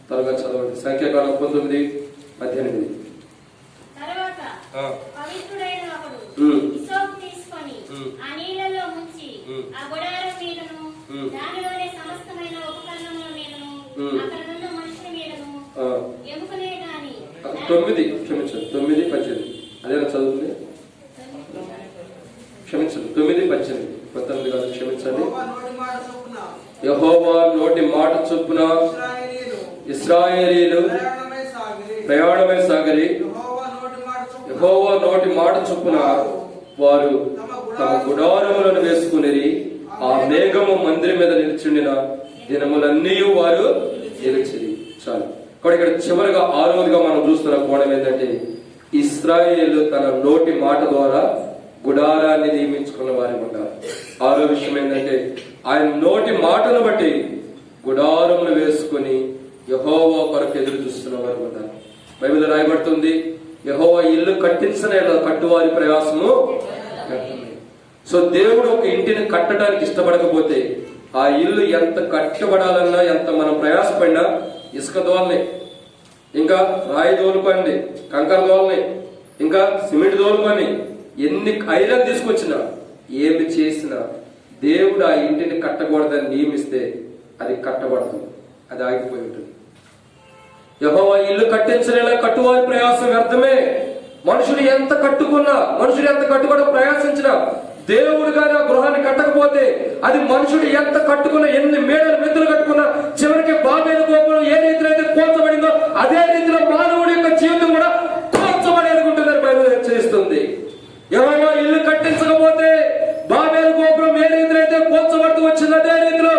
త్వరగా చదవండి. సంఖ్యాకాండం 19:18. అదేనా చదువుతుంది? క్షమించండి, 9:18. 19 కాదు, క్షమించండి. యెహోవా నోటి మాట చొప్పున ఇశ్రాయేలీయులు ప్రయాణమై సాగరి. యెహోవా నోటి మాట చొప్పున వారు తమ గుడారములను వేసుకుని ఆ మేఘము మందిరం మీద నిలిచిండిన దినములన్నీ వారు నిలిచిరి. చాలు. ఇక్కడ చివరిగా 6వదిగా మనం చూస్తున్న కోణం ఏంటంటే, ఇశ్రాయేలు తన నోటి మాట ద్వారా గుడారాన్ని నియమించుకున్న వారి ఉంటారు. 6వ విషయం ఏంటంటే, ఆయన నోటి మాటను బట్టి గుడారములు వేసుకుని యెహోవా కొరకు ఎదురు చూస్తున్న వారు ఉంటారు. బైబిల్ రాయబడుతుంది, యెహోవా ఇల్లు కట్టించిన కట్టువారి ప్రయాసము. సో దేవుడు ఒక ఇంటిని కట్టడానికి ఇష్టపడకపోతే ఆ ఇల్లు ఎంత కట్టబడాలన్నా, ఎంత మనం ప్రయాసపడినా, ఇసుక దోల్ని, ఇంకా రాయి దోలుకోండి, కంకర దోల్ని, ఇంకా సిమెంట్ దోలుకొని, ఎన్ని ఐరన్ తీసుకొచ్చినా, ఏమి చేసినా దేవుడు ఆ ఇంటిని కట్టకూడదని నియమిస్తే అది కట్టబడుతుంది, అది ఆగిపోయి ఉంటుంది. యెహోవా ఇల్లు కట్టించలేలా కట్టువారి ప్రయాసం వ్యర్థమే. మనుషులు ఎంత కట్టుకోవడం ప్రయాసించినా దేవుడు గాని ఆ గృహాన్ని కట్టకపోతే, అది మనుషుడు ఎంత కట్టుకున్నా, ఎన్ని మేడలు మెతులు కట్టుకున్నా, చివరికి బాబేలు గోపురం ఏ రీతిలో అయితే కోల్చబడిందో అదే రీతిలో మానవుడి యొక్క జీవితం కూడా కోల్చబడేది ఉంటుందని బైబిల్ హెచ్చరిస్తుంది. యెహోవా ఇల్లు కట్టించకపోతే బాబేలు గోపురం ఏ రీతిలో అయితే కోల్చబడుతూ వచ్చింది, అదే రీతిలో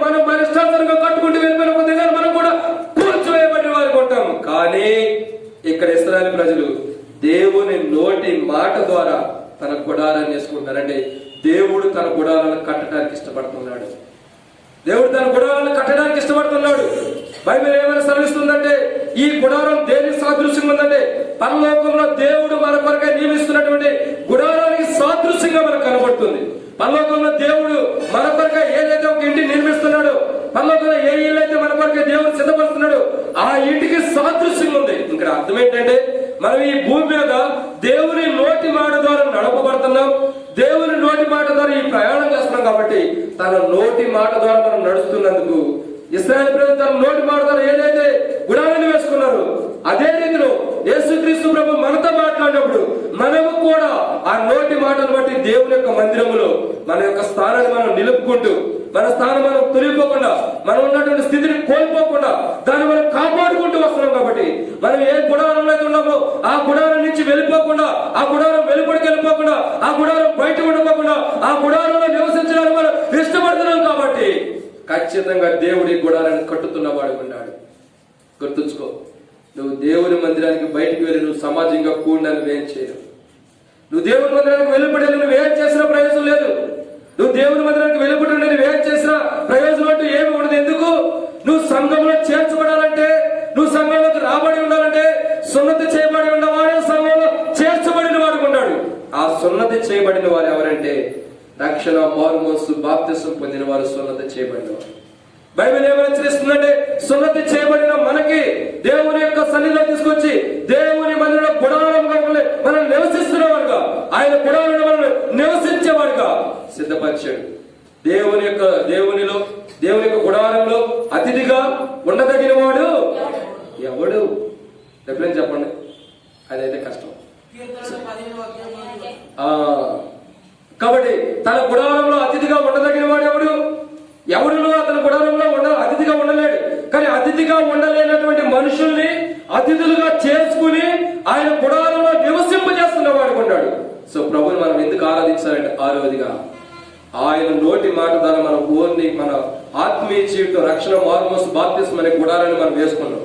మనం మన ఇష్టాంతరంగా కట్టుకుంటూ వెళ్ళిపోయిన ఒక దగ్గర మనం కూడా కూర్చోవేయబడిన వారు ఉంటాం. కానీ ఇక్కడ ఇశ్రాయేలు ప్రజలు దేవుని నోటి మాట ద్వారా తన గుడారాన్ని వేసుకుంటారంటే, దేవుడు తన గుడారాలను కట్టడానికి ఇష్టపడుతున్నాడు. బైబిల్ ఏమైనా సెలవిస్తుందంటే, ఈ గుడారం దేనికి సాదృశ్యంగా ఉందంటే, పరలోకంలో దేవుడు మన కొరకై నియమిస్తున్నటువంటి గుడారానికి సాదృశ్యంగా మనకు కనబడుతుంది. పరలోకంలో దేవుడు మన కొరకై ఏదైతే ఒక ఇంటిని నిర్మిస్తున్నాడో, పరలోకంలో ఏ ఇల్లు అయితే మన కొరకై దేవుడు సిద్ధపడుతున్నాడు, ఆ ఇంటికి సాదృశ్యంగా ఉంది. ఇక్కడ అర్థం ఏంటంటే, మనం ఈ భూమి మీద దేవుని నోటి మాట ద్వారా నడపబడుతున్నాం, దేవుని నోటి మాట ద్వారా ఈ ప్రయాణం చేస్తున్నాం. కాబట్టి తన నోటి మాట ద్వారా మనం నడుస్తున్నందుకు ఇశ్రాయేలు ప్రజలు తన నోటి మాట ద్వారా ఏదైతే గుడారాన్ని వేసుకున్నారో అదే రీతిలో యేసుక్రీస్తు ప్రభు మనతో మాట్లాడినప్పుడు మనము కూడా ఆ నోటి మాటను బట్టి దేవుని యొక్క మందిరములో మన యొక్క స్థానాన్ని మనం నిలుపుకుంటూ, మన స్థానం మనం తొలిగిపోకుండా, మనం ఉన్నటువంటి స్థితిని కోల్పోకుండా దాన్ని మనం కాపాడుకుంటూ వస్తున్నాం. కాబట్టి మనం ఏ గుడారంలో అయితే ఉన్నామో ఆ గుడారం నుంచి వెళ్ళిపోకుండా, ఆ గుడారం వెలుపడికి వెళ్ళిపోకుండా, ఆ గుడారం బయట ఉండిపోకుండా, ఆ గుడారంలో నివసించడానికి మనం ఇష్టపడుతున్నాం. కాబట్టి ఖచ్చితంగా దేవుడి గుడారాన్ని కట్టుతున్నవాడు ఉన్నాడు. గుర్తుంచుకో, నువ్వు దేవుని మందిరానికి బయటికి వెళ్ళి నువ్వు సమాజంగా కూడిన నువ్వేం చేయవు. నువ్వు దేవుని మందిరానికి వెళ్ళిపడి నువ్వేం చేసినా ప్రయోజనం లేదు. నువ్వు దేవుని మందిరానికి వెళ్ళిపడి నువ్వేం చేసినా ప్రయోజనం అంటూ ఏమి ఉండదు. ఎందుకు? నువ్వు సంఘంలో చేర్చబడాలంటే, నువ్వు సంఘంలోకి రాబడి ఉండాలంటే సున్నతి చేయబడి ఉన్నవాడే సంఘంలో చేర్చబడిన వాడు ఉన్నాడు. ఆ సున్నతి చేయబడిన వారు ఎవరంటే రక్షణ, మారుమనస్సు, బాప్తిసం పొందిన వారు సున్నతి చేయబడిన వారు. బైబిల్ ఏమైనా హెచ్చరిస్తుందంటే సున్నతి చేయబడిన మనకి దేవుని యొక్క సన్నిధిలో తీసుకొచ్చి దేవుని మందిరంలో గుడారంగా మనం నివసిస్తున్నవాడుగా, ఆయన గుడారంలో మనం నివసించేవాడుగా సిద్ధపరిచాడు. దేవుని యొక్క గుడారంలో అతిథిగా ఉండదగిన వాడు ఎవడు? ఎప్పుడైనా చెప్పండి, అదైతే కష్టం. కాబట్టి తన గుడారంలో అతిథిగా ఉండదగిన వాడు ఎవడు? ఎవడును అతని గుడారంలో అతిథిగా ఉండలేడు. కానీ అతిథిగా ఉండలేనటువంటి మనుషుల్ని అతిథులుగా చేసుకుని ఆయన గుడారంలో నివసింపజేస్తున్న వాడు ఉన్నాడు. సో ప్రభుని మనం ఎందుకు ఆరాధించాలంటే, ఆరోదిగా ఆయన నోటి మాట ద్వారా మన ఓర్ని, మన ఆత్మీయ జీవితం, రక్షణ, మారుమనస్సు, బాప్తిసం అనే గుడారాన్ని మనం వేసుకున్నాం.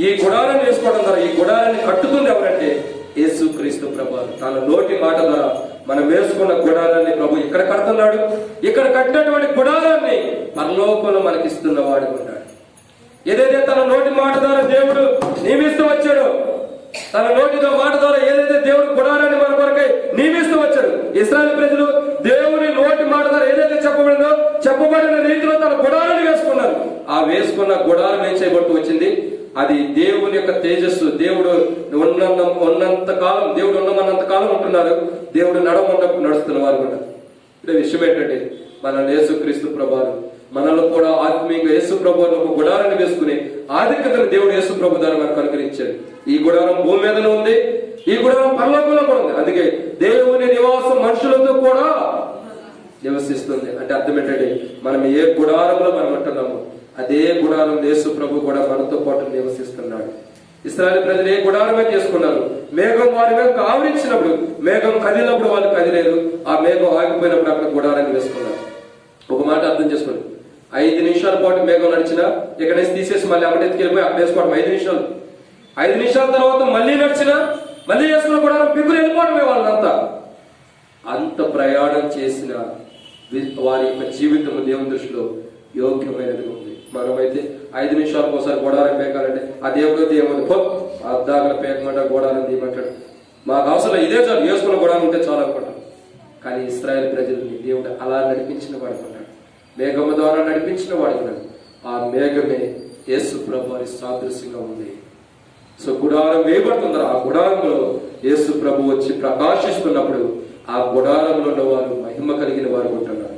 ఈ గుడారాన్ని వేసుకోవడం ద్వారా ఈ గుడారాన్ని కట్టుతుంది ఎవరంటే యేసుక్రీస్తు ప్రభు. తన నోటి మాట ద్వారా మనం వేసుకున్న గుడారాన్ని ప్రభు ఇక్కడ కడుతున్నాడు. ఇక్కడ కట్టినటువంటి గుడారాన్ని పరలోకంలో మనకిస్తున్న వాడు ఉన్నాడు. ఏదైతే తన నోటి మాట ద్వారా దేవుడు నియమిస్తూ వచ్చాడో, తన నోటితో మాట ద్వారా ఏదైతే దేవుడు గుడారాన్ని మన కొరకై నియమిస్తూ వచ్చాడు, ఇశ్రాయేలు ప్రజలు దేవుని నోటి మాట ద్వారా ఏదైతే చెప్పబడిన రీతిలో తన గుడారాన్ని వేసుకున్నారు. ఆ వేసుకున్న గుడారం ఏం చేయబడుతూ వచ్చింది? అది దేవుని యొక్క తేజస్సు. దేవుడు ఉన్నంత కాలం, దేవుడు ఉన్నమన్నంత కాలం ఉంటున్నారు. దేవుడు నడవన్నప్పుడు నడుస్తున్న వారు కూడా. ఇదే విషయం ఏంటంటే, మన యేసుక్రీస్తు ప్రభువారు మనలో కూడా ఆత్మీయంగా యేసు ప్రభువును ఒక గుడారాన్ని వేసుకుని ఆధిక్యతను దేవుడు యేసు ప్రభు ద్వారా మనకు అనుగ్రహించాడు. ఈ గుడారం భూమి మీదనే ఉంది, ఈ గుడారం పరలోకంలో కూడా ఉంది. అందుకే దేవుని నివాసం మనుషులతో కూడా నివసిస్తుంది. అంటే అర్థం ఏంటంటే, మనం ఏ గుడారంలో మనం ఉంటున్నామో అదే గుడారం యేసు ప్రభు కూడా మనతో పాటు నివసిస్తున్నాడు. ఇశ్రాయేలు ప్రజలు ఏ గుడారమే చేసుకున్నారు? మేఘం వారి మీద ఆవరించినప్పుడు, మేఘం కదిలినప్పుడు వాళ్ళు కదిలేరు. ఆ మేఘం ఆగిపోయినప్పుడు అక్కడ గుడారాన్ని వేసుకున్నారు. ఒక మాట అర్థం చేసుకోండి, 5 నిమిషాల పాటు మేఘం నడిచినా ఇక్కడ నుంచి తీసేసి మళ్ళీ అక్కడెత్తుకెళ్ళిపోయి అక్కడ వేసుకోవడం 5 నిమిషాల తర్వాత మళ్ళీ నడిచినా మళ్ళీ వేసుకున్న గుడారం పిక్కులు వెళ్ళిపోవడమే వాళ్ళంతా. అంత ప్రయాణం చేసిన వారి యొక్క జీవితం దేవుని దృష్టిలో యోగ్యమైనది ఉంది. మనమైతే 5 నిమిషాలకు ఒకసారి గోడారం పేకాలంటే ఆ దేవుడు ఏమని అర్ధాగల పేకమంట గోడారం తీయమంటాడు. మాకు అవసరం ఇదే చాలు, వేసుకున్న గోడారం ఉంటే చాలు అనుకుంటాం. కానీ ఇశ్రాయేలు ప్రజల్ని దేవుడు అలా నడిపించిన వాడు ఉన్నాడు, మేఘం ద్వారా నడిపించిన వాడు ఉన్నాడు. ఆ మేఘమే యేసు ప్రభు వారి సాదృశ్యంగా ఉంది. సో గుడారం వేయబడుతుంది. ఆ గుడారంలో యేసు ప్రభు వచ్చి ప్రకాశిస్తున్నప్పుడు ఆ గుడారంలో ఉన్న వారు మహిమ కలిగిన వారు ఉంటున్నారు.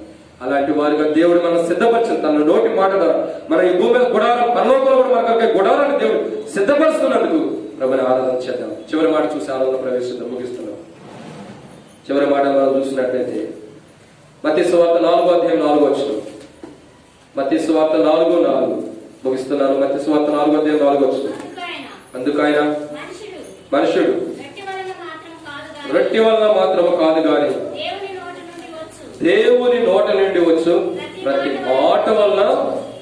అలాంటి వారిగా దేవుడు మనం సిద్ధపరిచిన తన నోటి మాట ద్వారా మన ఈ భూమి మీద గుడారం, పరలోకంలో కూడా మనకు గుడారాన్ని దేవుడు సిద్ధపరుస్తున్నందుకు ప్రభుని ఆరాధన చేద్దాం. చివరి మాట చూసి ఆరాధన ప్రవేశిద్దాం, ముగిస్తున్నాం. చివరి మాట మనం చూసినట్లయితే మత్తయి సువార్త 4:4 మత్తయి సువార్త 4:4 ముగిస్తున్నాను. మత్తయి సువార్త 4:4 అందుకు ఆయన మనుషుడు రొట్టె వలన మాత్రము కాదు గాని దేవుని నోట నుండి వచ్చు ప్రతి మాట వలన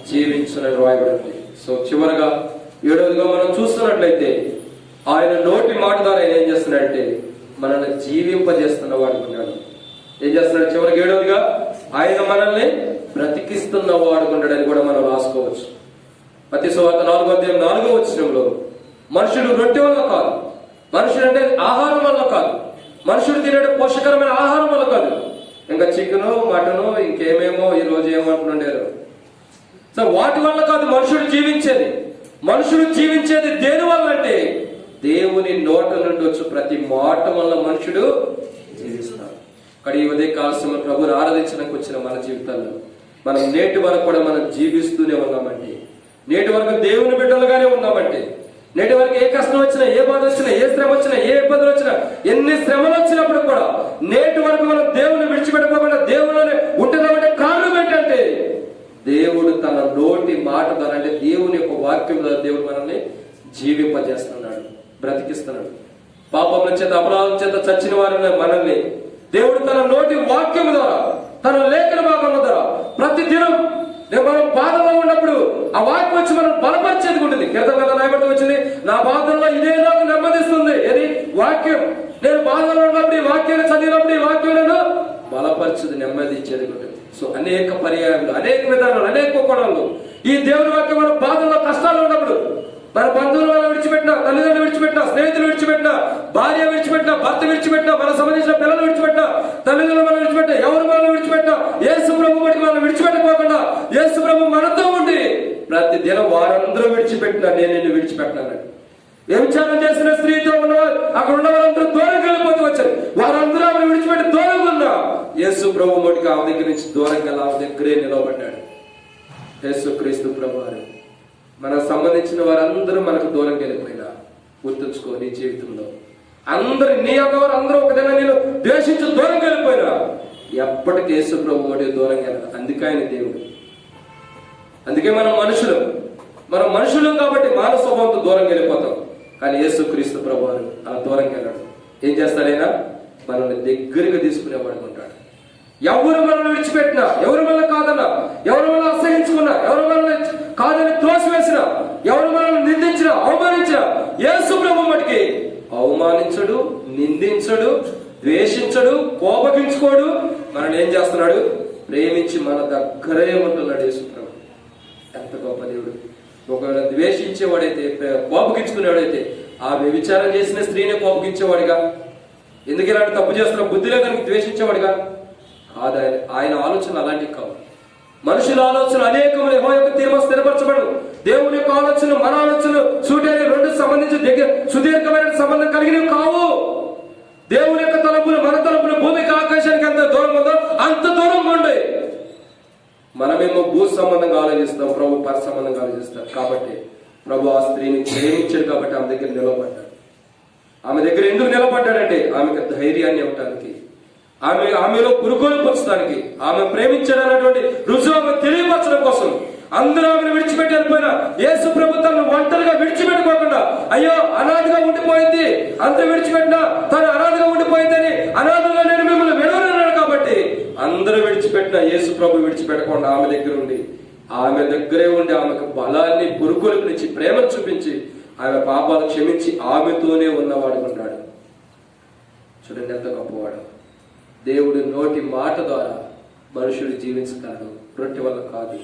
జీవించునని రాయబడింది. సో చివరగా 7వదిగా మనం చూస్తున్నట్లయితే ఆయన నోటి మాట ద్వారా ఆయన ఏం చేస్తున్నాడంటే మనల్ని జీవింపజేస్తున్న వాడు ఉన్నాడు. ఏం చేస్తున్నాడు? చివరికి 7వదిగా ఆయన మనల్ని బ్రతికిస్తున్న వాడు ఉన్నాడని కూడా మనం రాసుకోవచ్చు. మత్తయి సువార్త 4:4 మనుషుడు రొట్టె వల్ల కాదు, మనుషుడు అంటే ఆహారం వల్ల కాదు, మనుషుడు తినే పోషకరమైన ఆహారం వల్ల కాదు, ఇంకా చికెను మటను ఇంకేమేమో ఈ రోజు ఏమంటున్నాడు. సో వాటి వల్ల కాదు మనుషుడు జీవించేది. మనుషుడు జీవించేది దేని వల్ల అంటే దేవుని నోట నుండి వచ్చు ప్రతి మాట వల్ల మనుషుడు జీవిస్తాడు. అక్కడ ఈ ఉదయ కాలశంలో ప్రభుని ఆరాధించడానికి వచ్చిన మన జీవితాల్లో మనం నేటి వరకు కూడా మనం జీవిస్తూనే ఉన్నామంటే, నేటి వరకు దేవుని బిడ్డలుగానే ఉన్నామంటే, నేటి వరకు ఏ కష్టం వచ్చినా, ఏ బాధ వచ్చినా, ఏ శ్రమ వచ్చినా, ఏ ఇబ్బందులు వచ్చినా, ఎన్ని శ్రమలు వచ్చినప్పుడు కూడా నేటి వరకు మనం దేవుని విడిచిపెట్టుకోకుండా దేవుని ఉంటున్నామంటే కారణం ఏంటంటే దేవుడు తన నోటి మాట ద్వారా, అంటే దేవుని యొక్క వాక్యం ద్వారా దేవుడు మనల్ని జీవింపజేస్తున్నాడు, బ్రతికిస్తున్నాడు. పాపముల చేత, అపరాధం చేత చచ్చిన వారిని మనల్ని దేవుడు తన నోటి వాక్యం ద్వారా, తన లేఖన భాగం ద్వారా ప్రతి దినం మనం బాధలో ఉన్నప్పుడు ఆ వాక్యం వచ్చి మనం బలపరిచేది ఉంటుంది. కీర్తన రాయబడి వచ్చింది, నా బాధల్లో ఇదే నాకు నెమ్మదిస్తుంది. ఏది? వాక్యం. నేను బాధలో ఉన్నప్పుడు ఈ వాక్యాన్ని చదివినప్పుడు ఈ వాక్యం నన్ను బలపరిచేది, నెమ్మది ఇచ్చేది ఉంటుంది. సో అనేక పర్యాయాలు, అనేక విధానాలు, అనేక కోణాలు ఈ దేవుని వాక్యం మన బాధల్లో, కష్టాలు ఉన్నప్పుడు, మన బంధువుల వల్ల విడిచిపెట్టినా, తల్లిదండ్రులు విడిచిపెట్టినా, స్నేహితులు విడిచిపెట్టినా, భార్య విడిచిపెట్టినా, భర్త విడిచిపెట్టినా, మన సంబంధించిన పిల్లలు విడిచిపెట్టినా, తల్లిదండ్రులు మనం విడిచిపెట్టినా, ఎవరు మనం విడిచిపెట్టినా, యేసు ప్రభు బట్టి మనం విడిచిపెట్టకోకుండా యేసు ప్రభు మనతో ఉండి ప్రతి దినం వారందరూ విడిచిపెట్టినా నేను నిన్ను విడిచిపెట్టినాను. వ్యభిచారం చేసిన స్త్రీతో ఉన్న అక్కడ ఉన్న వారందరూ దూరంగా వెళ్ళిపోతూ వచ్చారు. వారందరూ ఆమెను విడిచిపెట్టి దూరంగా ఉన్నా యేసు ప్రభు మటుకు ఆమె దగ్గర నుంచి దూరంగా ఆమె దగ్గరే నిలవబడ్డాడు. యేసు క్రీస్తు ప్రభు వారు మనకు సంబంధించిన వారందరూ మనకు దూరంగా వెళ్ళిపోయినా గుర్తుంచుకో, నీ జీవితంలో అందరు నీ అన్నవారు అందరూ ఒకదైనా నేను ద్వేషించి దూరంగా వెళ్ళిపోయినా ఎప్పటికీ యేసు ప్రభు మటుకు దూరంగా వెళ్ళాలి. అందుకే ఆయన దేవుడు. అందుకే మనం మనుషులు కాబట్టి మానవ స్వభావంతో దూరంగా వెళ్ళిపోతాం. కానీ యేసు క్రీస్తు ప్రభు వారు అలా దూరంగా వెళ్ళాడు. ఏం చేస్తాడైనా? మనల్ని దగ్గరగా తీసుకునేవాడు ఉంటాడు. ఎవరు మనల్ని విడిచిపెట్టినా, ఎవరు మనల్ని కాదన్నా, ఎవరు మనల్ని అసహించుకున్నా, ఎవరు మనల్ని కాదని త్రోసివేసినా, ఎవరు మనల్ని నిందించినా, అవమానించినా యేసు ప్రభు మటుకి అవమానించడు, నిందించడు, ద్వేషించడు, కోపగించుకోడు. మనల్ని ఏం చేస్తున్నాడు? ప్రేమించి మన దగ్గరే ఉంటున్నాడు యేసు ప్రభు. ఎంత గొప్ప దేవుడు! ఒకవేళ ద్వేషించేవాడైతే, కోపగించుకునేవాడైతే ఆ వ్యభిచారం చేసిన స్త్రీనే కోపగించేవాడిగా, ఎందుకు ఇలాంటి తప్పు చేస్తున్నా బుద్ధి లేదని ద్వేషించేవాడిగా కాదు. ఆయన ఆలోచన అలాంటివి కావు. మనుషుల ఆలోచన అనేకములు యెహోవా యొక్క తీర్మానం స్థిరపరచబడు. దేవుని యొక్క ఆలోచన, మన ఆలోచన సూటిగా రెండు సంబంధించి సుదీర్ఘమైన సంబంధం కలిగినవి కావు. దేవుని యొక్క తలంపులు, మన తలంపులు భూమికి ఆకాశానికి ఎంత దూరం ఉందో అంత దూరం ఉండే. మనమేమో భూ సంబంధంగా ఆలోచిస్తాం, ప్రభు పర సంబంధంగా ఆలోచిస్తాం. కాబట్టి ప్రభు ఆ స్త్రీని ప్రేమించాడు కాబట్టి ఆమె దగ్గర నిలబడ్డాడు. ఆమె దగ్గర ఎందుకు నిలబడ్డాడంటే ఆమెకు ధైర్యాన్ని ఇవ్వటానికి, ఆమెలో పురుగోలు పరచడానికి, ఆమె ప్రేమించాడన్నటువంటి రుజువు ఆమె తెలియపరచడం కోసం. అందరూ ఆమెను విడిచిపెట్టి వెళ్ళిపోయినా యేసు ప్రభు తను ఒంటరిగా విడిచిపెట్టుకోకుండా, అయ్యో అనాథగా ఉండిపోయింది, అంత విడిచిపెట్టినా తను అనాథగా ఉండిపోయిందని, అనాథగా నేను మిమ్మల్ని విడవనన్నాడు కాబట్టి అందరూ విడిచిపెట్టిన యేసు ప్రభు విడిచిపెట్టకుండా ఆమె దగ్గర ఉండి, ఆమె దగ్గరే ఉండి ఆమెకు బలాన్ని, పురుగొలుపునిచ్చి, ప్రేమను చూపించి ఆమె పాపాలు క్షమించి ఆమెతోనే ఉన్నవాడు ఉన్నాడు. చూడండి ఎంత గొప్పవాడు. దేవుడి నోటి మాట ద్వారా మనుషుడు జీవించగలడు, రొట్టె వల్ల కాదు.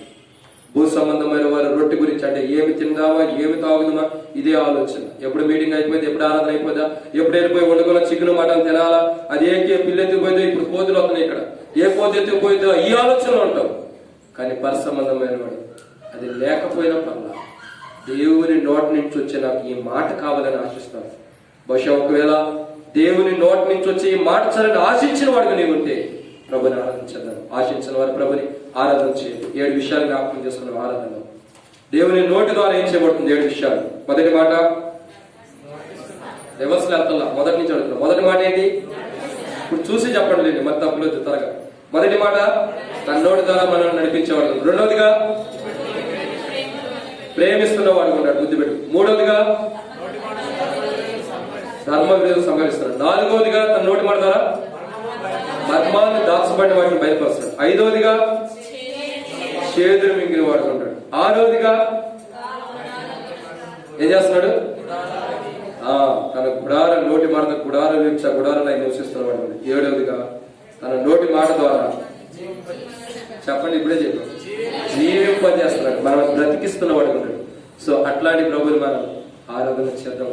భూ సంబంధమైన వారు రొట్టె గురించి అంటే ఏమి తిందామా, ఏమి తాగుదామా ఇదే ఆలోచన. ఎప్పుడు మీటింగ్ అయిపోయింది, ఎప్పుడు ఆరాధన అయిపోదా, ఎప్పుడు వెళ్ళిపోయి వండుకున్న చికెన్ మటన్ తినాలా, అది ఏ పిల్లి ఎత్తుకుపోయిందో, ఇప్పుడు కోతులు వస్తున్నాయి ఇక్కడ, ఏ కోతి ఎత్తుకుపోయిందో ఈ ఆలోచనలు ఉంటాం. కానీ పర సంబంధమైన వాడు అది లేకపోయినా పర్లా, దేవుని నోటి నుంచి వచ్చే నాకు ఈ మాట కావాలని ఆశిస్తాను. బహుశా ఒకవేళ దేవుని నోటి నుంచి వచ్చే ఈ మాట చాలని ఆశించిన వాడిగా నీవు ఉంటే ప్రభుని ఆరాధించేద్దాం. ఆశించిన వారు ప్రభుని ఆరాధన చేయండి. 7 విషయాలు జ్ఞాపకం చేసుకున్నాం ఆరాధనలో. దేవుని నోటి ద్వారా ఏం చేయబడుతుంది? 7 విషయాలు. మొదటి మాట రివర్స్ వెళ్తున్నా, మొదటి నుంచి అడుగుతున్నా. మొదటి మాట ఏంటి? ఇప్పుడు చూసి చెప్పండి లేండి, మరి తప్పులు త్వరగా. మొదటి మాట తన నోటి ద్వారా మనల్ని నడిపించేవాడు. రెండవదిగా ప్రేమిస్తున్నవాడు ఉన్నాడు, బుద్ధి పెట్టు. మూడవదిగా ధర్మ విరోధం సంభవిస్తున్నాడు. నాలుగవదిగా తన నోటి మాట ద్వారా మర్మాన్ని దాచబడిన వాటిని బయటపరుస్తున్నాడు. ఐదవదిగా చేదురు మింగిన వాడుకుంటాడు. ఆరవదిగా ఏం చేస్తున్నాడు? తన గుడారం, నోటి మాట గుడారం గుడారాన్ని ఆయన నివసిస్తున్నవాడు. ఏడవదిగా తన నోటి మాట ద్వారా చెప్పండి, ఇప్పుడే చెప్పాం, జీవింపజేస్తున్నాడు, మనం బ్రతికిస్తున్నవాడు. సో అట్లాంటి ప్రభుని మనం ఆరాధన చేద్దాం.